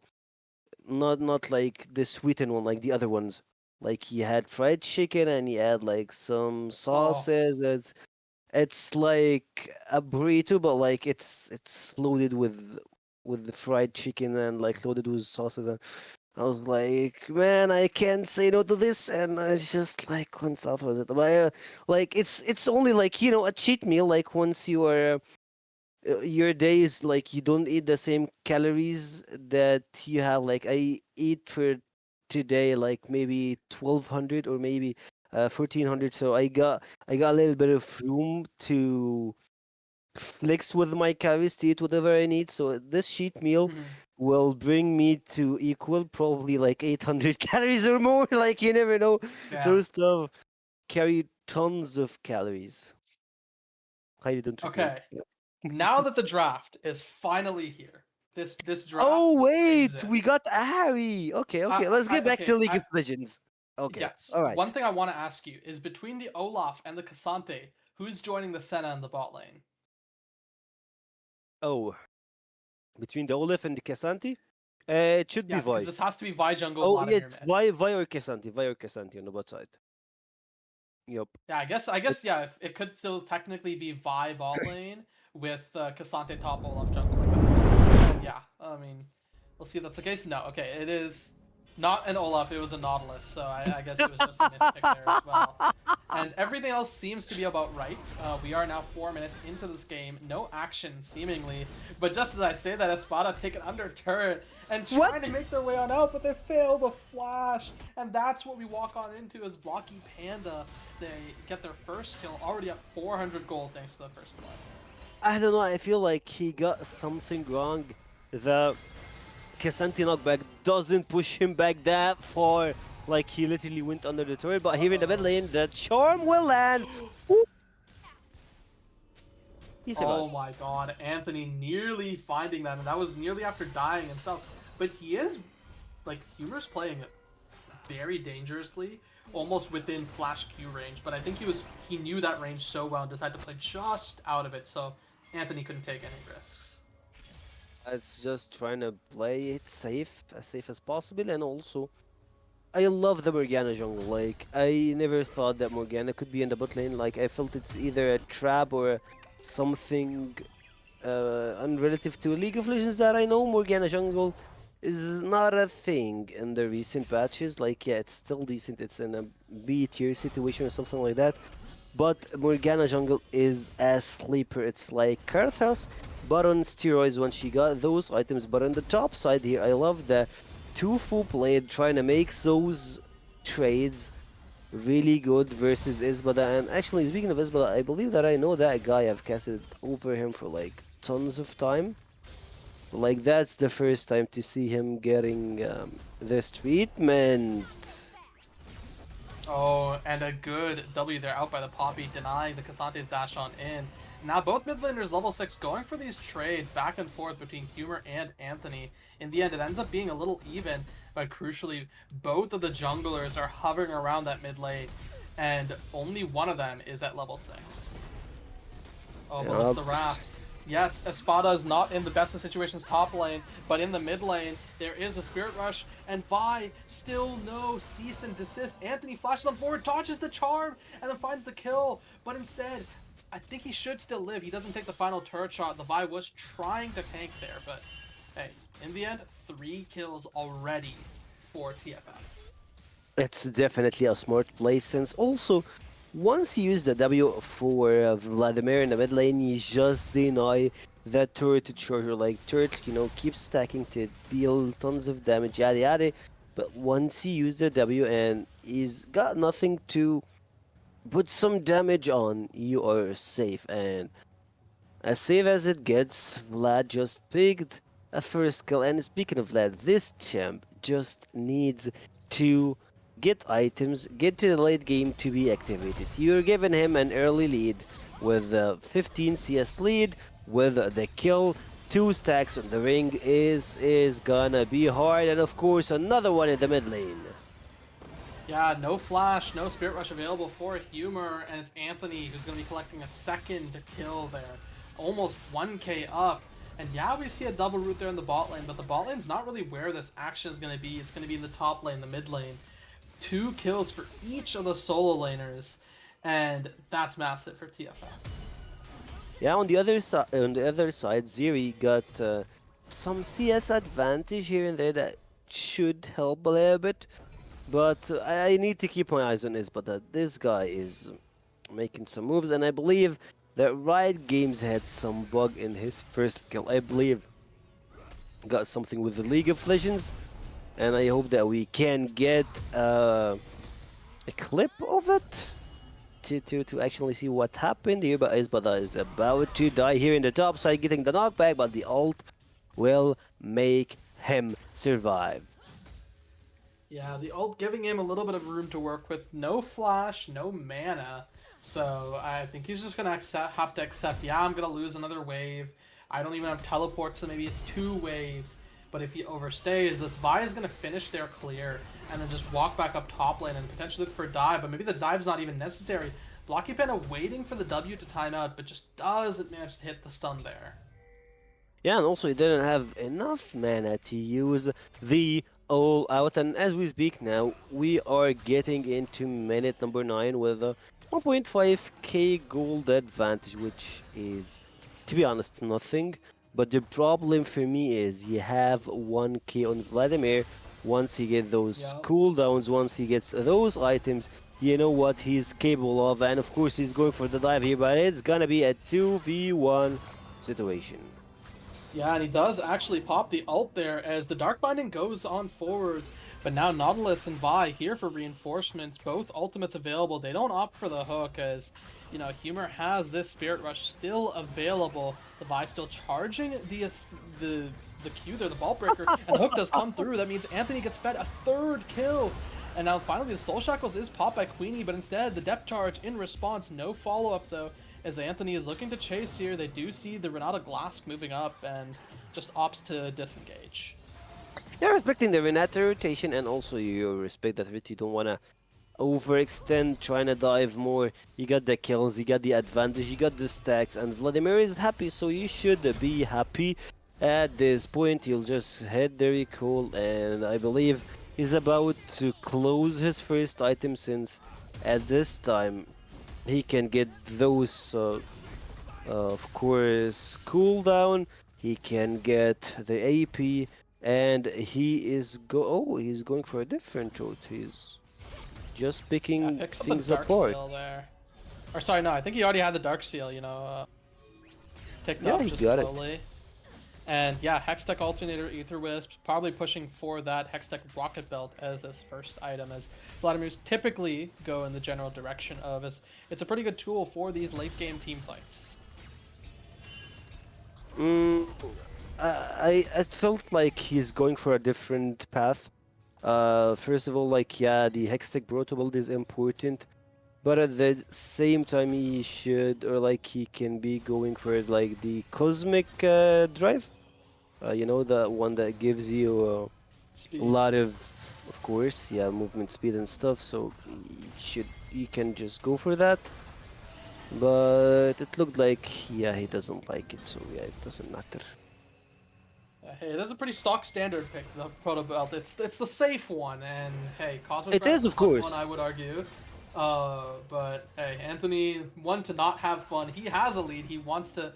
not like the sweetened one, like the other ones. Like you had fried chicken and you add like some Oh. sauces. It's like a burrito, but like it's loaded with the fried chicken and like loaded with sauces. And I was like, man, I can't say no to this, and I just like went south with it. But like it's only like a cheat meal. Like once you are your days like you don't eat the same calories that you have. Like I eat for today like maybe 1200 or maybe 1400. So I got a little bit of room to flex with my calories to eat whatever I need. So this cheat meal Hmm. will bring me to equal probably like 800 calories or more. Like you never know, Damn. those stuff carry tons of calories. Highly don't recommend. Okay. Now that the draft is finally here, this draft Oh wait, we exists. got Harry. Okay, let's get back to Okay. League of Legends. Okay, Yes. all right. One thing I want to ask you is between the Olaf and the Cassante, who's joining the Senna in the bot lane? Oh, between the Olaf and the Casanti, it should be Yeah, because Vi. this has to be Vi jungle, Oh yeah, Vladimir it's mid. Vi or Casanti, Vi or Casanti on the bot side. Yep. Yeah, I guess It's yeah, if it could still technically be Vi bot lane with Cassante top Olaf jungle. Like that's and yeah, I mean, we'll see if that's the case. No, okay, it is not an Olaf. It was a Nautilus, so I guess it was just a mispick there as well. And everything else seems to be about right. We are now 4 minutes into this game. No action, seemingly. But just as I say that, Espada take it under turret and trying to what? make their way on out, but they fail the flash. And that's what we walk on into as Blocky Panda. They get their first kill, already at 400 gold thanks to the first blood. I don't know. I feel like he got something wrong. The Casanti knockback doesn't push him back that far. Like he literally went under the turret. But here in the mid Uh-oh. lane, the charm will land. Ooh, he Oh survived. my god, Anthony nearly finding that, and that was nearly after dying himself. But he is, like, Humor's playing very dangerously almost within flash Q range. But I think he knew that range so well and decided to play just out of it, so Anthony couldn't take any risks. It's just trying to play it safe, as safe as possible, and also I love the Morgana jungle. Like, I never thought that Morgana could be in the bot lane. Like, I felt it's either a trap or something unrelative to League of Legends that I know. Morgana jungle is not a thing in the recent patches. Like, yeah, it's still decent. It's in a B tier situation or something like that. But Morgana jungle is a sleeper. It's like Karthus, but on steroids when she got those items. But on the top side here, I love the two full played trying to make those trades really good versus Isbada. And actually, speaking of Isbada, I believe that I know that guy. I've casted over him for like tons of time. Like, that's the first time to see him getting this treatment. Oh, and a good W there out by the Poppy, denying the Casante's dash on in. Now both mid laners level 6 going for these trades back and forth between Humor and Anthony. In the end, it ends up being a little even, but crucially, both of the junglers are hovering around that mid lane, and only one of them is at level 6. Oh, but look at Yup. the Wrath. Yes, Espada is not in the best of situations top lane, but in the mid lane, there is a Spirit Rush, and Vi still no cease and desist. Anthony flashes on forward, dodges the charm, and then finds the kill, but instead, I think he should still live. He doesn't take the final turret shot. The Vi was trying to tank there, but hey, in the end, 3 kills already for TFF. It's definitely a smart play since also once you use the W for Vladimir in the mid lane, you just deny that turret to charger. Like, turret, keeps stacking to deal tons of damage, yada yada. But once you use the W and he's got nothing to put some damage on, you are safe. And as safe as it gets, Vlad just picked a first kill. And speaking of Vlad, this champ just needs to get items, get to the late game to be activated. You're giving him an early lead with the 15 CS lead, with the kill. 2 stacks on the ring is gonna be hard, and of course another one in the mid lane. Yeah, no flash, no Spirit Rush available for Humor, and it's Anthony who's going to be collecting a second kill there. Almost 1k up. And yeah, we see a double root there in the bot lane, but the bot lane's not really where this action is going to be. It's going to be in the top lane, the mid lane. 2 kills for each of the solo laners, and that's massive for TFF. Yeah, on the other side, Ziri got some CS advantage here and there that should help a little bit. But I need to keep my eyes on this, but this guy is making some moves, and I believe that Riot Games had some bug in his first kill. I believe got something with the League of Legends, and I hope that we can get a clip of it to actually see what happened here. But Isbada is about to die here in the top side, getting the knockback, but the ult will make him survive. Yeah, the ult giving him a little bit of room to work with. No flash, no mana. So I think he's just going to have to accept, yeah, I'm going to lose another wave. I don't even have teleport, so maybe it's 2 waves. But if he overstays, this Vi is going to finish their clear and then just walk back up top lane and potentially look for a dive. But maybe the dive's not even necessary. Blocky Panda waiting for the W to time out, but just doesn't manage to hit the stun there. Yeah, and also he didn't have enough mana to use the all out. And as we speak now, we are getting into minute number 9 with a 1.5k gold advantage, which is, to be honest, nothing. But the problem for me is you have 1k on Vladimir. Once he gets those Yep. cooldowns, once he gets those items, you know what he's capable of. And of course he's going for the dive here, but it's gonna be a 2v1 situation. Yeah, and he does actually pop the ult there as the Dark Binding goes on forwards. But now Nautilus and Vi here for reinforcements. Both ultimates available. They don't opt for the hook as, Humor has this Spirit Rush still available. The Vi still charging the Q there, the Ball Breaker. And the hook does come through. That means Anthony gets fed a 3rd kill. And now finally the Soul Shackles is popped by Queenie, but instead the Depth Charge in response. No follow-up though. As Anthony is looking to chase here, they do see the Renata Glask moving up and just opts to disengage. Yeah, respecting the Renata rotation, and also you respect that you don't want to overextend, trying to dive more. You got the kills, you got the advantage, you got the stacks, and Vladimir is happy, so you should be happy. At this point, he'll just hit the recall, and I believe he's about to close his first item since at this time he can get those, of course, cooldown. He can get the AP, and he is he's going for a different route. He's just Yeah, picking picks up the things Dark apart. Seal there. Or sorry, no, I think he already had the Dark Seal, ticked Yeah, off he just got it. slowly. And yeah, Hextech Alternator, Ether Wisp, probably pushing for that Hextech Rocket Belt as his first item, as Vladimir's typically go in the general direction of, as it's a pretty good tool for these late game team fights. Mm, I felt like he's going for a different path. First of all, like yeah, the Hextech Proto build is important, but at the same time, he should or like he can be going for like the Cosmic Drive. The one that gives you a Speed. lot of course, yeah, movement speed and stuff. So you can just go for that. But it looked like yeah, he doesn't like it, so yeah, it doesn't matter. Hey, it is a pretty stock standard pick, the Proto Belt. It's the safe one, and hey, Cosmic It Drive is, is a of fun one, course. I would argue. But hey, Anthony, one to not have fun. He has a lead. He wants to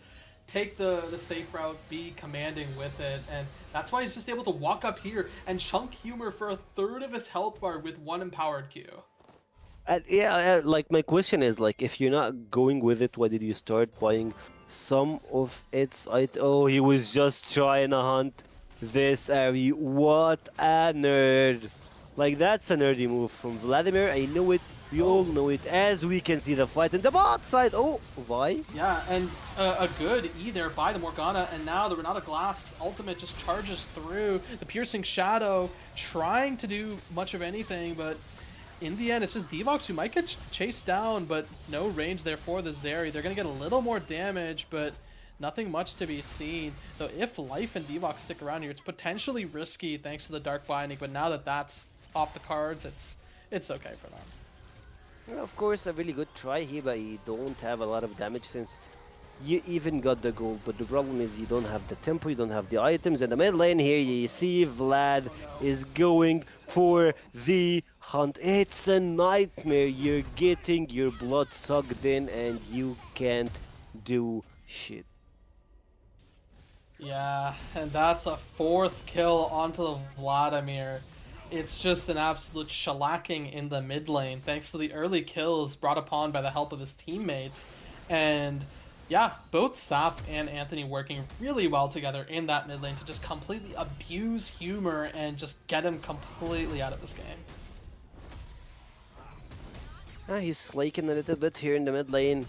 take the safe route, be commanding with it, and that's why he's just able to walk up here and chunk Humor for a third of his health bar with one empowered Q. And yeah, like my question is like, if you're not going with it, why did you start buying some of its? Oh, he was just trying to hunt this area. What a nerd! Like that's a nerdy move from Vladimir. I know it. We all Oh, know it. As we can see the fight in the bot side. Oh, why? yeah, and a good E there by the Morgana, and now the Renata Glass ultimate just charges through the Piercing Shadow, trying to do much of anything, but in the end, it's just Devox who might get chased down, but no range there for the Zeri. They're going to get a little more damage, but nothing much to be seen. Though if Life and Devox stick around here, it's potentially risky thanks to the Dark Binding, but now that that's off the cards, it's okay for them. Well, of course, a really good try here, but you don't have a lot of damage since you even got the gold. But the problem is you don't have the tempo, you don't have the items. In the mid lane here, you see Vlad Oh no. is going for the hunt. It's a nightmare. You're getting your blood sucked in and you can't do shit. Yeah, and that's a fourth kill onto the Vladimir. It's just an absolute shellacking in the mid lane, thanks to the early kills brought upon by the help of his teammates. And yeah, both Saf and Anthony working really well together in that mid lane to just completely abuse Humor and just get him completely out of this game. He's slaking a little bit here in the mid lane,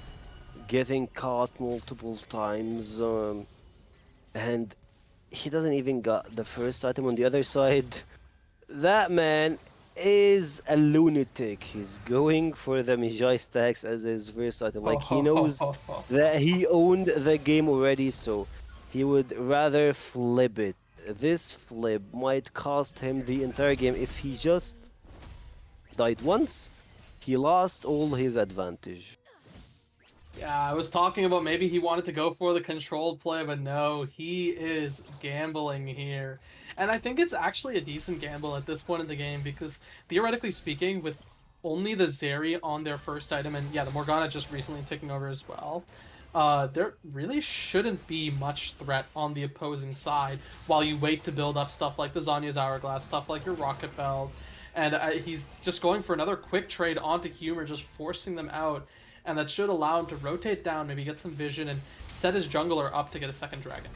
getting caught multiple times. And he doesn't even got the first item on the other side. That man is a lunatic. He's going for the Magi stacks as his first item. Like he knows that he owned the game already, so he would rather flip it. This flip might cost him the entire game if he just died once. He lost all his advantage. Yeah, I was talking about maybe he wanted to go for the controlled play, but no, he is gambling here. And I think it's actually a decent gamble at this point in the game because theoretically speaking, with only the Zeri on their first item, and yeah, the Morgana just recently taking over as well, there really shouldn't be much threat on the opposing side while you wait to build up stuff like the Zanya's Hourglass, stuff like your Rocket Belt, and he's just going for another quick trade onto Humor, just forcing them out, and that should allow him to rotate down, maybe get some vision, and set his jungler up to get a second dragon.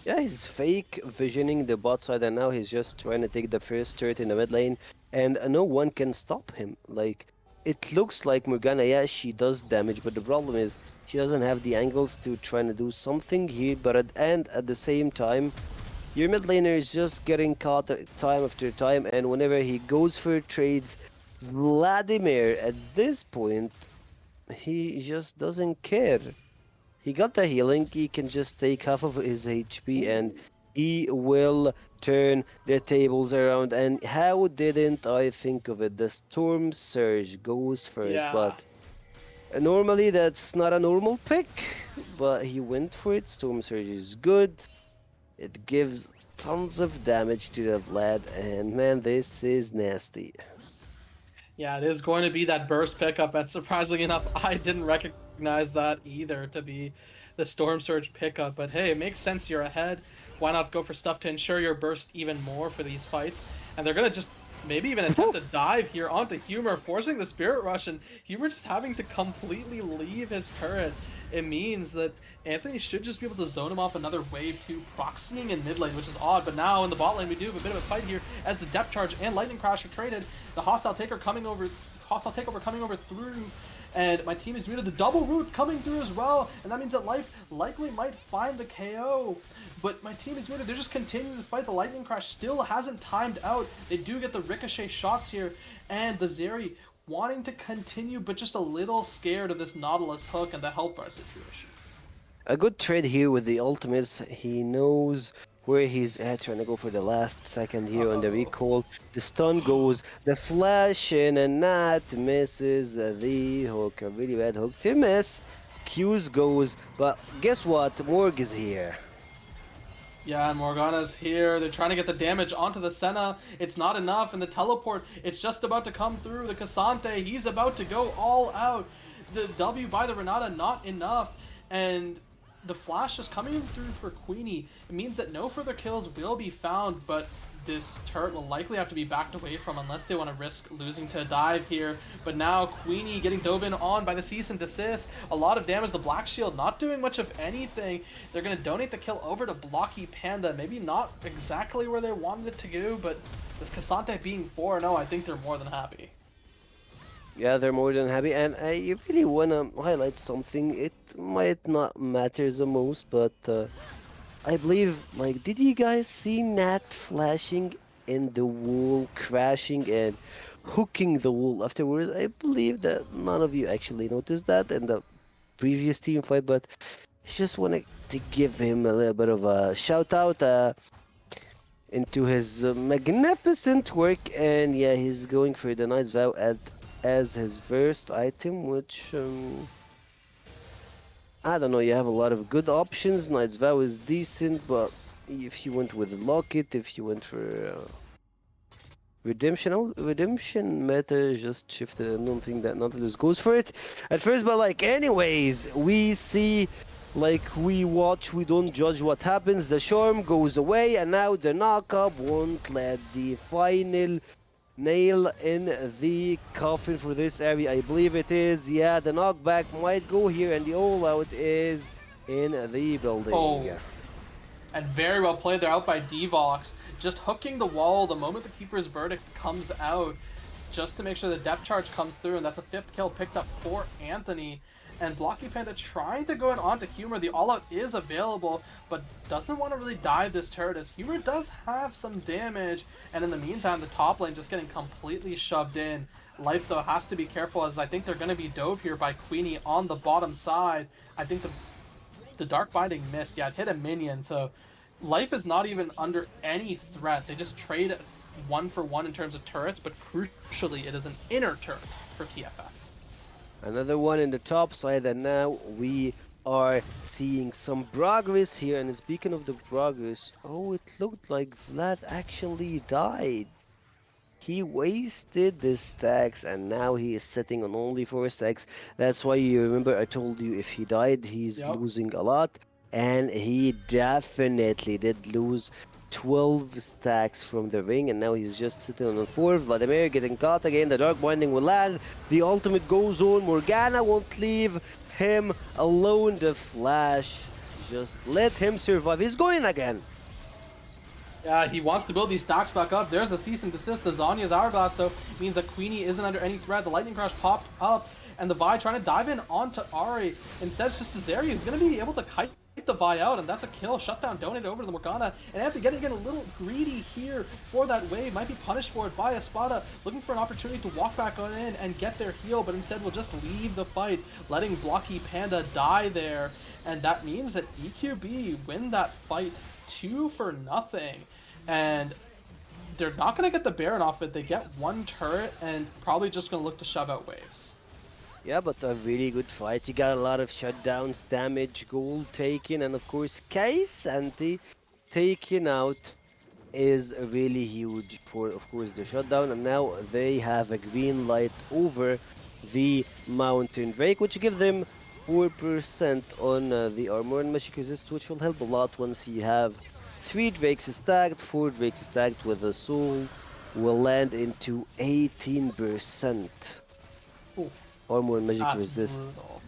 Yeah, he's fake visioning the bot side, and now he's just trying to take the first turret in the mid lane, and no one can stop him. Like, it looks like Morgana, yeah, she does damage, but the problem is she doesn't have the angles to try to do something here, but at the same time, your mid laner is just getting caught time after time, and whenever he goes for trades, Vladimir, at this point, he just doesn't care. He got the healing, he can just take half of his HP and he will turn the tables around. And how didn't I think of it? The Storm Surge goes first, Yeah. but normally that's not a normal pick, but he went for it. Storm Surge is good. It gives tons of damage to the Vlad, and man, this is nasty. Yeah, it is going to be that burst pickup, and surprisingly enough, I didn't recognize that either to be the Storm Surge pickup. But hey, it makes sense. You're ahead. Why not go for stuff to ensure your burst even more for these fights? And they're gonna just maybe even attempt a dive here onto Humor, forcing the Spirit Rush, and Humor just having to completely leave his turret. It means that Anthony should just be able to zone him off another wave 2, proxying in mid lane, which is odd. But now in the bot lane, we do have a bit of a fight here as the Depth Charge and Lightning Crash are traded. The hostile takeover coming over through, and my team is muted. The double root coming through as well, and that means that Life likely might find the KO. But my team is muted. They're just continuing to fight. The Lightning Crash still hasn't timed out. They do get the ricochet shots here, and the Zeri wanting to continue, but just a little scared of this Nautilus hook and the help bar situation. A good trade here with the ultimates. He knows where he's at, trying to go for the last second here on the Uh-oh. recall. The stun goes, the flash in, and Nat misses the hook. A really bad hook to miss. Q's goes, but guess what? Morg is here. Yeah, and Morgana's here. They're trying to get the damage onto the Senna. It's not enough, and the teleport, it's just about to come through. The Cassante, he's about to go all out. The W by the Renata, not enough. And the flash is coming through for Queenie. It means that no further kills will be found, but this turret will likely have to be backed away from unless they want to risk losing to a dive here. But now Queenie getting dove in on by the cease and desist. A lot of damage. The Black Shield not doing much of anything. They're going to donate the kill over to Blocky Panda. Maybe not exactly where they wanted it to go, but this Cassante being 4-0, I think they're more than happy. Yeah, they're more than happy, and I really wanna highlight something. It might not matter the most, but I believe, like, did you guys see Nat flashing in the wall, crashing and hooking the wall afterwards? I believe that none of you actually noticed that in the previous team fight, but I just wanted to give him a little bit of a shout out into his magnificent work, and yeah, he's going for the Knight's Vow as his first item, which I don't know, you have a lot of good options. Knight's Vow is decent, but if you went with Locket, if you went for Redemption, Redemption meta just shifted. I don't think that Nautilus goes for it at first, but like anyways, we see, like we watch, we don't judge what happens. The Charm goes away, and now the knockup won't let the final nail in the coffin for this area. I believe it is. Yeah, the knockback might go here, and the all-out is in the building. Oh, and very well played there out by Devox. Just hooking the wall the moment the Keeper's Verdict comes out, just to make sure the depth charge comes through, and that's a 5th kill picked up for Anthony. And Blocky Panda trying to go in onto Humor. The all-out is available, but doesn't want to really dive this turret, as Humor does have some damage. And in the meantime, the top lane just getting completely shoved in. Life, though, has to be careful, as I think they're going to be dove here by Queenie on the bottom side. I think the Dark Binding missed. Yeah, it hit a minion, so Life is not even under any threat. They just trade 1-for-1 in terms of turrets, but crucially, it is an inner turret for TFF. Another one in the top side, and now we are seeing some progress here. And speaking of the progress, oh, it looked like Vlad actually died. He wasted the stacks, and now he is sitting on only 4 stacks. That's why you remember I told you if he died, he's losing a lot. And he definitely did lose 12 stacks from the ring, and now he's just sitting on 4. Vladimir getting caught again. The Dark Binding will land. The ultimate goes on. Morgana won't leave him alone. The flash, just let him survive. He's going again. Yeah, he wants to build these stacks back up. There's a cease and desist. The Zanya's Hourglass, though, means that Queenie isn't under any threat. The Lightning Crash popped up, and the Vi trying to dive in onto Ari. Instead, it's just Zeri who's going to be able to kite the Vi out, and that's a kill. Shutdown donated over to the Morgana, and Anthony getting a little greedy here for that wave. Might be punished for it by Espada, looking for an opportunity to walk back on in and get their heal, but instead will just leave the fight, letting Blocky Panda die there. And that means that EQB win that fight 2-0. and they're not going to get the Baron off it. They get one turret and probably just going to look to shove out waves. Yeah, but a really good fight. He got a lot of shutdowns, damage, gold taken, and of course, Case anti taken out is really huge for, of course, the shutdown. And now they have a green light over the Mountain Drake, which give them 4% on the armor and magic resist, which will help a lot once you have 3 Drakes stacked, 4 Drakes stacked with a soul will land into 18% Ooh, armor and magic that's resist. brutal.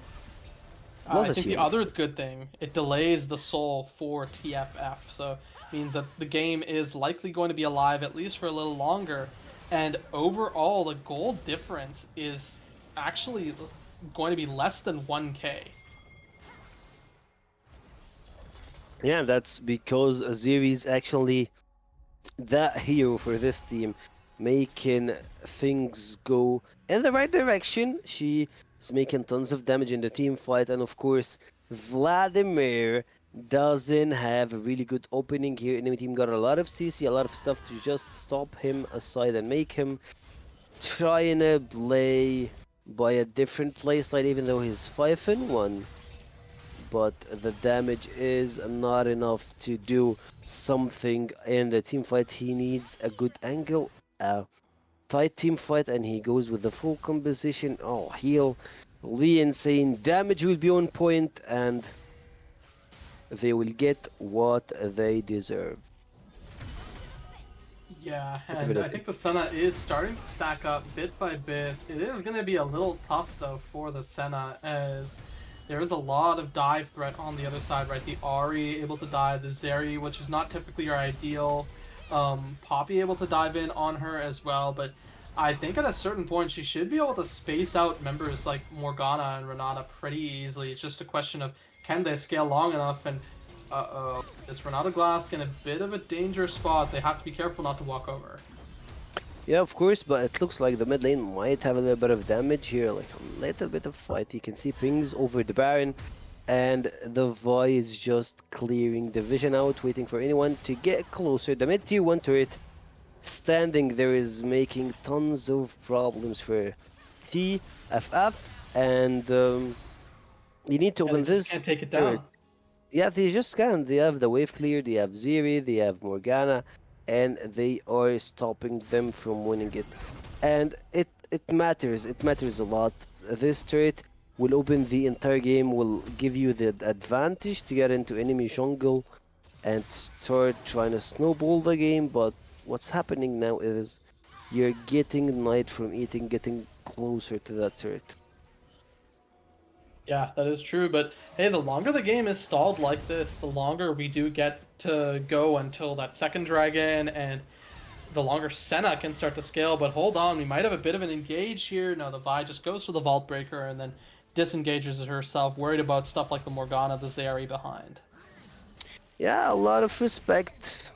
Plus I a think the shield, of other course. good thing, it delays the soul for TFF, so means that the game is likely going to be alive at least for a little longer, and overall the gold difference is actually going to be less than 1k. Yeah, that's because Aziri is actually that hero for this team, making things go in the right direction. She is making tons of damage in the team fight, and of course, Vladimir doesn't have a really good opening here. Enemy team got a lot of CC, a lot of stuff to just stop him aside and make him trying to play by a different playstyle, even though he's 5-1. But the damage is not enough to do something in the team fight. He needs a good angle, a tight team fight, and he goes with the full composition. Oh, heal will be insane. Damage will be on point, and they will get what they deserve. Yeah, What and I development? think the Senna is starting to stack up bit by bit. It is going to be a little tough though for the Senna, as there is a lot of dive threat on the other side, right? The Ari able to dive, the Zeri, which is not typically your ideal. Poppy able to dive in on her as well, but I think at a certain point she should be able to space out members like Morgana and Renata pretty easily. It's just a question of can they scale long enough, and uh-oh, is Renata Glask in a bit of a dangerous spot. They have to be careful not to walk over. Yeah, of course, but it looks like the mid lane might have a little bit of damage here, like a little bit of fight. You can see pings over the Baron, and the Vi is just clearing the vision out, waiting for anyone to get closer. The mid tier 1 turret standing there is making tons of problems for TFF, and you need to Yeah, they open just can't this take it turret. down. Yeah, they just can. They have the wave clear, they have Zeri, they have Morgana, and they are stopping them from winning it. And it matters. It matters a lot. This turret will open the entire game, will give you the advantage to get into enemy jungle and start trying to snowball the game. But what's happening now is you're getting Knight from eating, getting closer to that turret. Yeah, that is true. But hey, the longer the game is stalled like this, the longer we do get to go until that second dragon, and the longer Senna can start to scale. But hold on, we might have a bit of an engage here. No, the Vi just goes for the Vault Breaker and then disengages herself, worried about stuff like the Morgana, the Zeri behind. Yeah, a lot of respect.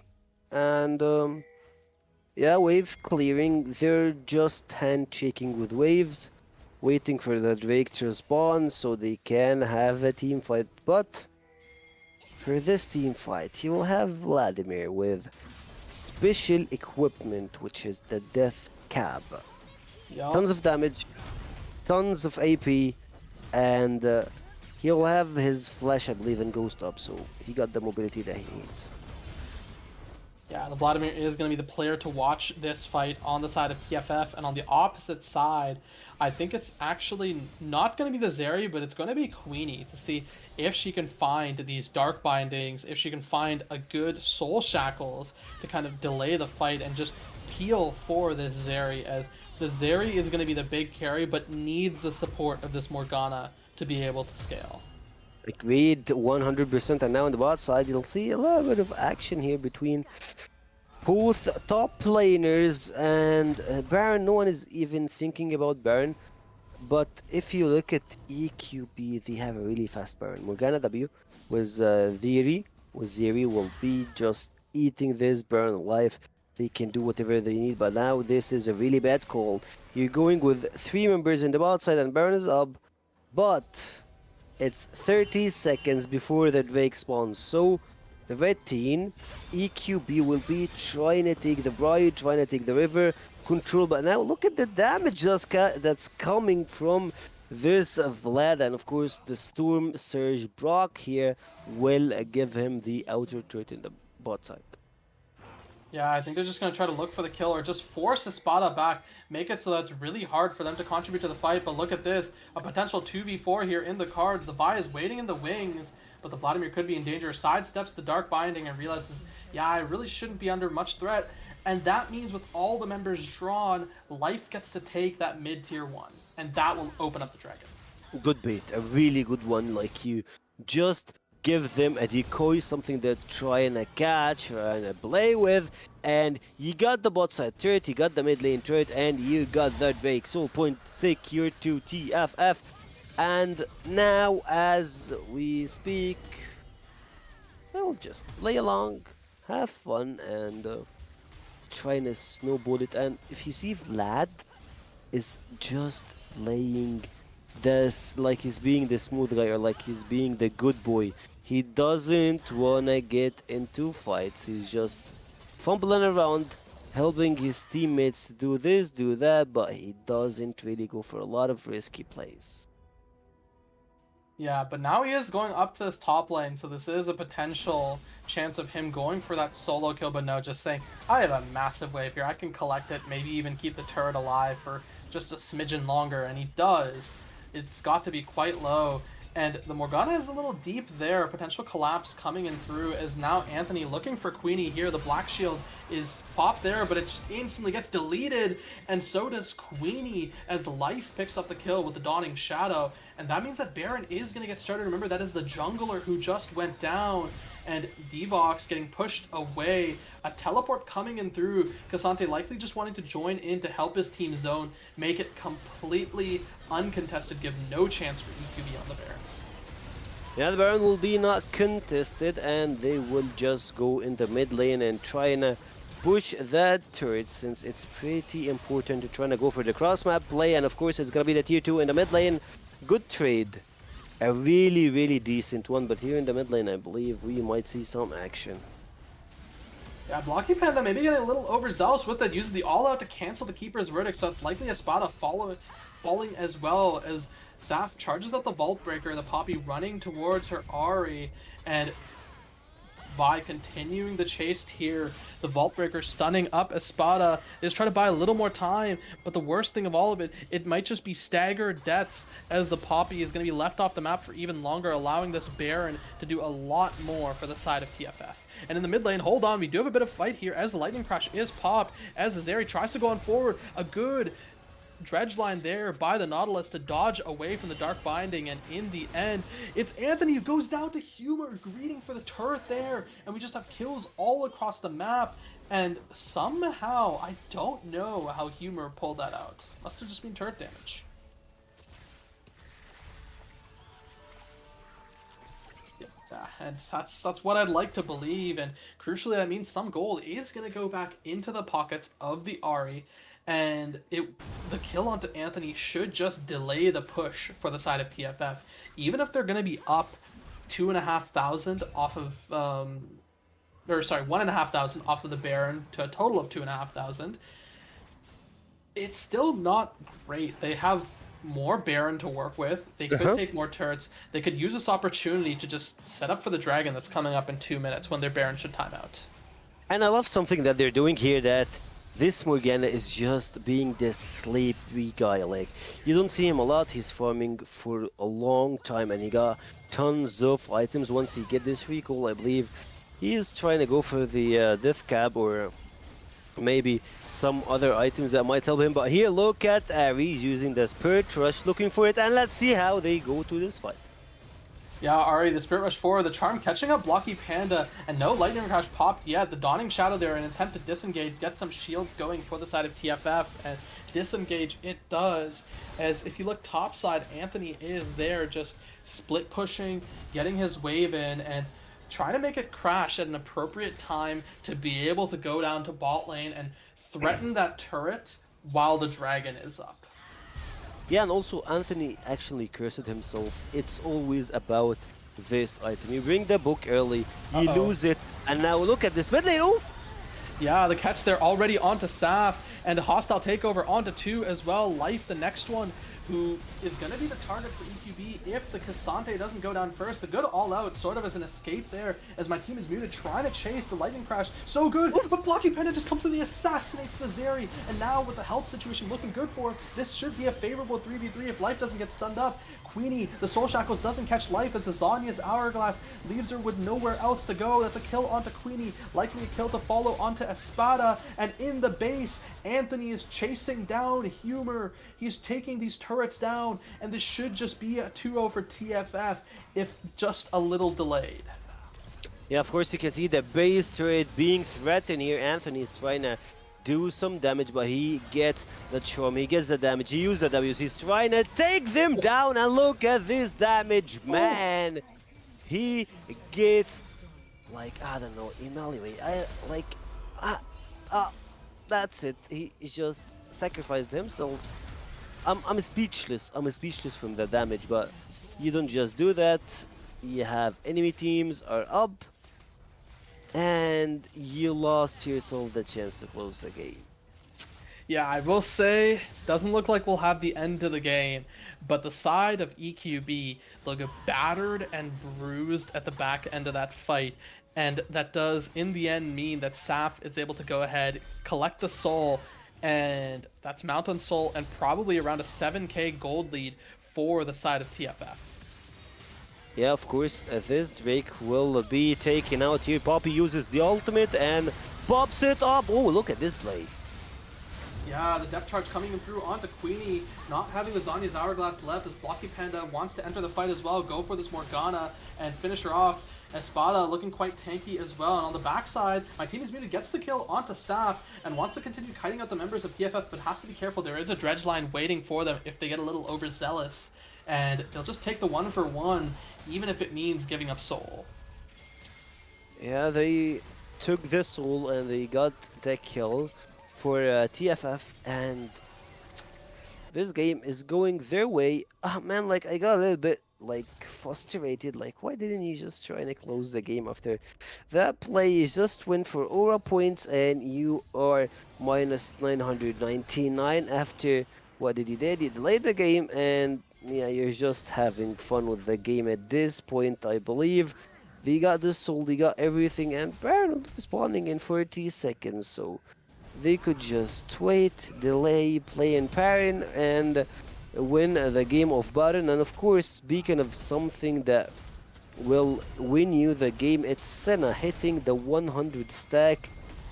And yeah, wave clearing. They're just handshaking with waves, waiting for the Drake to respawn so they can have a team fight. But for this team fight, you will have Vladimir with special equipment, which is the Death Cab. Yup. Tons of damage, tons of AP, and he'll have his flash, I believe, and Ghost up, so he got the mobility that he needs. Yeah, the Vladimir is going to be the player to watch this fight on the side of TFF, and on the opposite side, I think it's actually not going to be the Zeri, but it's going to be Queenie to see if she can find these dark bindings, if she can find a good soul shackles to kind of delay the fight and just peel for this Zeri, as the Zeri is going to be the big carry, but needs the support of this Morgana to be able to scale. Agreed 100%. And now on the bot side, you'll see a little bit of action here between both top laners and Baron. No one is even thinking about Baron. But if you look at EQB, they have a really fast Baron. Morgana W with Theory, with Zeri will be just eating this Baron alive. They can do whatever they need, but now this is a really bad call. You're going with 3 members in the bot side and Baron is up, but it's 30 seconds before the Drake spawns. So the red team, EQB will be trying to take the Briar, trying to take the river control. But now look at the damage that's coming from this Vlad. And of course, the Storm Surge Brock here will give him the outer turret in the bot side. Yeah, I think they're just going to try to look for the kill or just force Espada back, make it so that it's really hard for them to contribute to the fight. But look at this, a potential 2v4 here in the cards. The Vi is waiting in the wings, but the Vladimir could be in danger. Sidesteps the Dark Binding and realizes, yeah, I really shouldn't be under much threat. And that means with all the members drawn, Life gets to take that mid-tier 1. And that will open up the dragon. Good bait, a really good one. Like you just give them a decoy, something they're trying to catch and play with, and you got the bot side turret, you got the mid lane turret, and you got that break. So point secure to TFF. And now, as we speak, we'll just play along, have fun, and trying to snowball it. And if you see Vlad is just playing this like he's being the smooth guy or like he's being the good boy. He doesn't wanna get into fights. He's just fumbling around, helping his teammates do this, do that, but he doesn't really go for a lot of risky plays. Yeah, but now he is going up to this top lane, so this is a potential chance of him going for that solo kill, but no, just saying, I have a massive wave here. I can collect it, maybe even keep the turret alive for just a smidgen longer, and he does. It's got to be quite low. And the Morgana is a little deep there. Potential collapse coming in through as now Anthony looking for Queenie here. The Black Shield is popped there, but it just instantly gets deleted. And so does Queenie as Life picks up the kill with the Dawning Shadow. And that means that Baron is going to get started. Remember, that is the jungler who just went down. And Devox getting pushed away. A teleport coming in through. Cassante likely just wanting to join in to help his team zone. Make it completely uncontested. Give no chance for EQB on the Baron. Yeah, the Baron will be not contested, and they will just go in the mid lane and try and push that turret, since it's pretty important to try to go for the cross map play. And of course, it's gonna be the tier 2 in the mid lane. Good trade. A really, really decent one, but here in the mid lane, I believe we might see some action. Yeah, Blocky Panda maybe getting a little overzealous with it, uses the all-out to cancel the Keeper's Verdict, so it's likely Espada falling as well as Saf charges up the Vault Breaker, the Poppy running towards her Ahri, and by continuing the chase here, the Vault Breaker stunning up Espada is trying to buy a little more time, but the worst thing of all of it, it might just be staggered deaths as the Poppy is going to be left off the map for even longer, allowing this Baron to do a lot more for the side of TFF. And in the mid lane, hold on, we do have a bit of fight here as the Lightning Crash is popped, as Azeri tries to go on forward, a good dredge line there by the Nautilus to dodge away from the Dark Binding, and in the end, it's Anthony who goes down to Humor, greeting for the turret there, and we just have kills all across the map, and somehow, I don't know how Humor pulled that out. Must have just been turret damage. Yeah, and that's what I'd like to believe, and crucially that means some gold is going to go back into the pockets of the Ahri, and the kill onto Anthony should just delay the push for the side of TFF. Even if they're going to be up 2,500 off of, or sorry, 1,500 off of the Baron to a total of 2,500, it's still not great. They have more Baron to work with. They could take more turrets. They could use this opportunity to just set up for the dragon that's coming up in 2 minutes when their Baron should time out. And I love something that they're doing here, that this Morgana is just being this sleepy guy. Like, you don't see him a lot. He's farming for a long time, and he got tons of items. Once he get this recall, I believe he is trying to go for the Death Cab or maybe some other items that might help him. But here, look at Ares using the Spirit Rush, looking for it, and let's see how they go to this fight. Yeah, Ahri, the Spirit Rush forward, the Charm catching up Blocky Panda, and no Lightning Crash popped yet. The Dawning Shadow there, an attempt to disengage, get some shields going for the side of TFF, and disengage it does. As if you look topside, Anthony is there just split pushing, getting his wave in, and trying to make it crash at an appropriate time to be able to go down to bot lane and threaten that turret while the dragon is up. Yeah, and also Anthony actually cursed himself. It's always about this item. You bring the book early, you Uh-oh. lose it, and now look at this mid lane. Oof! Yeah, the catch there already onto Saf, and a hostile takeover onto 2 as well. Life, the next one, who is going to be the target for EQB if the Cassante doesn't go down first. The good all-out, sort of as an escape there, as my team is muted, trying to chase the Lightning Crash. So good, but Blocking Panda just completely assassinates the Zeri, and now with the health situation looking good for him, this should be a favorable 3v3 if Life doesn't get stunned up. Queenie, the Soul Shackles doesn't catch Life as the Zanya's Hourglass leaves her with nowhere else to go. That's a kill onto Queenie, likely a kill to follow onto Espada, and in the base, Anthony is chasing down Humor. He's taking these turrets down, and this should just be a 2-0 for TFF, if just a little delayed. Yeah, of course you can see the base turret being threatened here. Anthony's trying to do some damage, but he gets the charm, he gets the damage, he uses the W's, he's trying to take them down, and look at this damage, man! He gets, like, I don't know, evaluate, uh, uh, that's it, he just sacrificed himself. I'm speechless, from the damage, but you don't just do that, you have enemy teams are up, and you lost yourself the chance to close the game. Yeah, I will say, doesn't look like we'll have the end to the game, but the side of EQB look battered and bruised at the back end of that fight, and that does, in the end, mean that Saf is able to go ahead, collect the soul, and that's Mountain Soul, and probably around a 7k gold lead for the side of TFF. Yeah, of course, this Drake will be taken out here. Poppy uses the ultimate and pops it up. Oh, look at this play. Yeah, the depth charge coming through onto Queenie, not having the Zanya's Hourglass left as Blocky Panda wants to enter the fight as well, go for this Morgana and finish her off. Espada looking quite tanky as well, and on the backside, my team is muted, gets the kill onto Saf, and wants to continue kiting out the members of TFF, but has to be careful, there is a dredge line waiting for them if they get a little overzealous, and they'll just take the 1-for-1, even if it means giving up soul. Yeah, they took the soul and they got the kill for TFF, and this game is going their way. Ah, man, like, I got a little bit, like, frustrated. Like, why didn't you just try to close the game after that play? You just went for aura points and you are minus 999 after what did he did? He delayed the game, and yeah, you're just having fun with the game at this point, I believe. They got the soul, they got everything, and Baron will be spawning in 40 seconds, so they could just wait, delay, play in Parin, and win the game of Baron. And of course, speaking of something that will win you the game, it's Senna hitting the 100 stack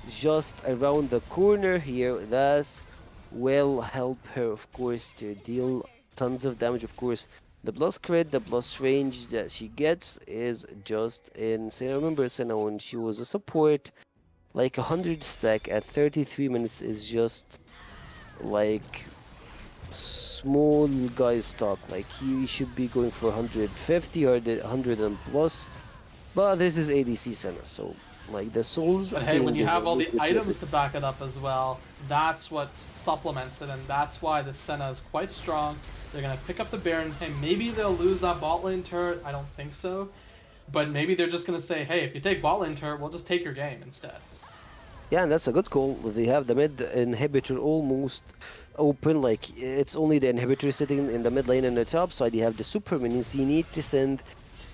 just around the corner here. That will help her, of course, to deal tons of damage. Of course, the plus crit, the plus range that she gets is just insane. I remember Senna when she was a support, like 100 stack at 33 minutes is just like small guy's talk. Like, he should be going for 150 or the 100 and plus, but this is ADC Senna, so like the souls But hey, when thing you is a have all little the bit items different. to back it up as well, that's what supplements it, and that's why the Senna is quite strong. They're going to pick up the Baron. Hey, maybe they'll lose that bot lane turret. I don't think so. But maybe they're just going to say, hey, if you take bot lane turret, we'll just take your game instead. Yeah, and that's a good call. They have the mid inhibitor almost open, like it's only the inhibitor sitting in the mid lane and the top side. You have the super minions. You need to send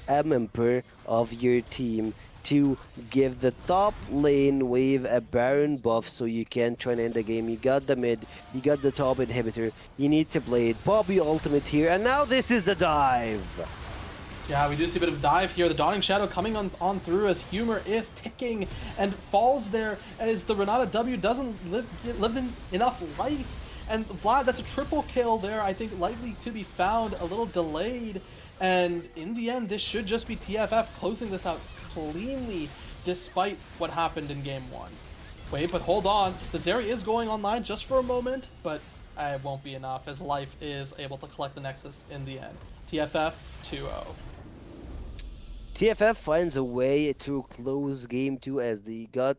a member of your team to give the top lane wave a Baron buff so you can try and end the game. You got the mid, you got the top inhibitor, you need to play it. Bobby ultimate here, and now this is a dive! Yeah, we do see a bit of dive here. The Dawning Shadow coming on through as Humor is ticking and falls there as the Renata W doesn't live in enough life. And Vlad, that's a triple kill there, I think likely to be found, a little delayed. And in the end, this should just be TFF closing this out cleanly, despite what happened in game one. Wait, but hold on. The Zeri is going online just for a moment, but it won't be enough as Life is able to collect the Nexus in the end. TFF 2-0. TFF finds a way to close game 2 as they got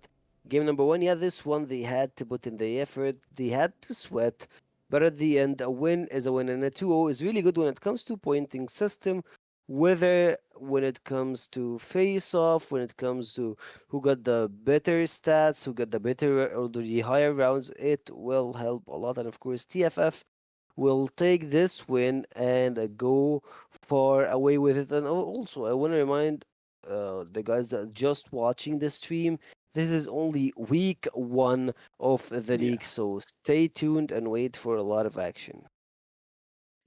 game number 1. Yeah, this one they had to put in the effort, they had to sweat, but at the end, a win is a win, and a 2-0 is really good when it comes to pointing system. Whether when it comes to face off, when it comes to who got the better stats, who got the better or the higher rounds, it will help a lot. And of course, TFF will take this win and go far away with it. And also, I want to remind the guys that are just watching the stream, this is only week 1 of the Yeah. league, so stay tuned and wait for a lot of action.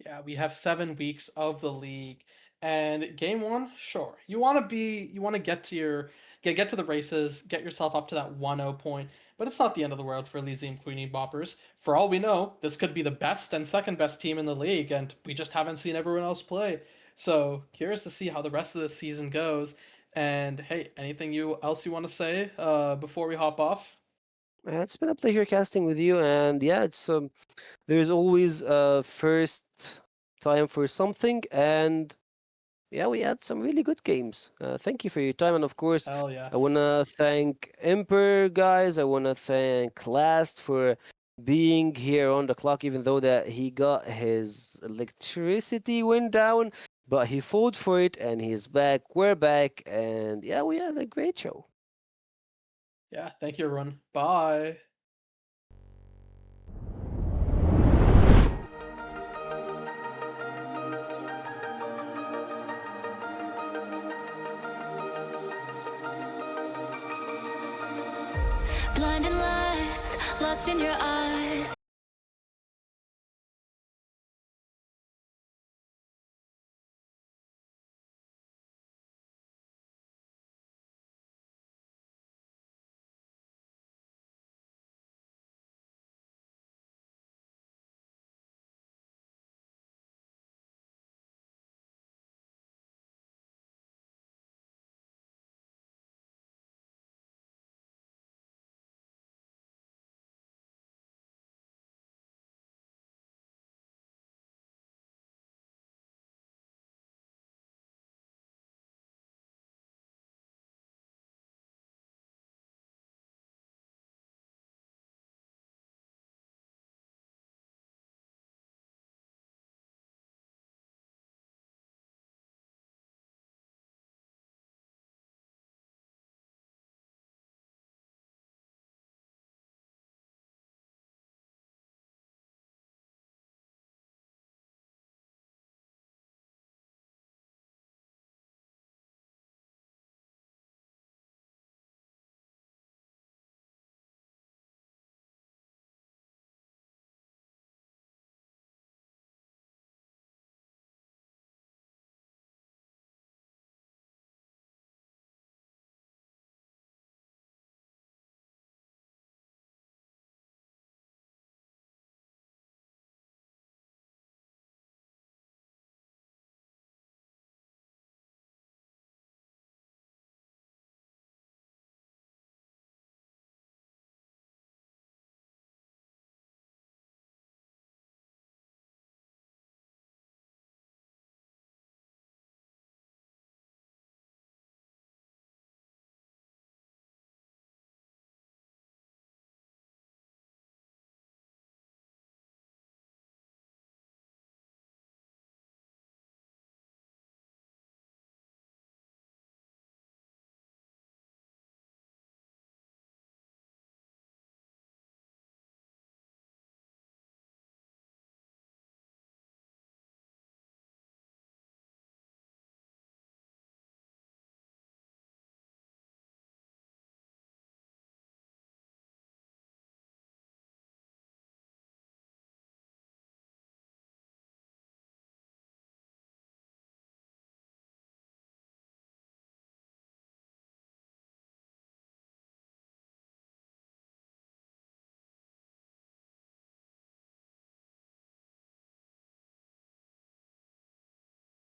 Yeah, we have 7 weeks of the league, and game one, sure, you want to get to get to the races, get yourself up to that 1-0 point, but it's not the end of the world for Elysium Queenie Boppers. For all we know, this could be the best and second best team in the league, and we just haven't seen everyone else play. So curious to see how the rest of the season goes. And hey, anything you else you want to say before we hop off? It's been a pleasure casting with you, and yeah, it's there's always a first time for something, and yeah, we had some really good games. Thank you for your time, and of course, Hell yeah. I wanna thank Emperor guys. I wanna thank Last for being here on the clock, even though that he got his electricity went down, but he fought for it, and he's back. We're back, and yeah, we had a great show. Yeah, thank you everyone. Bye. Blinding lights, lost in your eyes.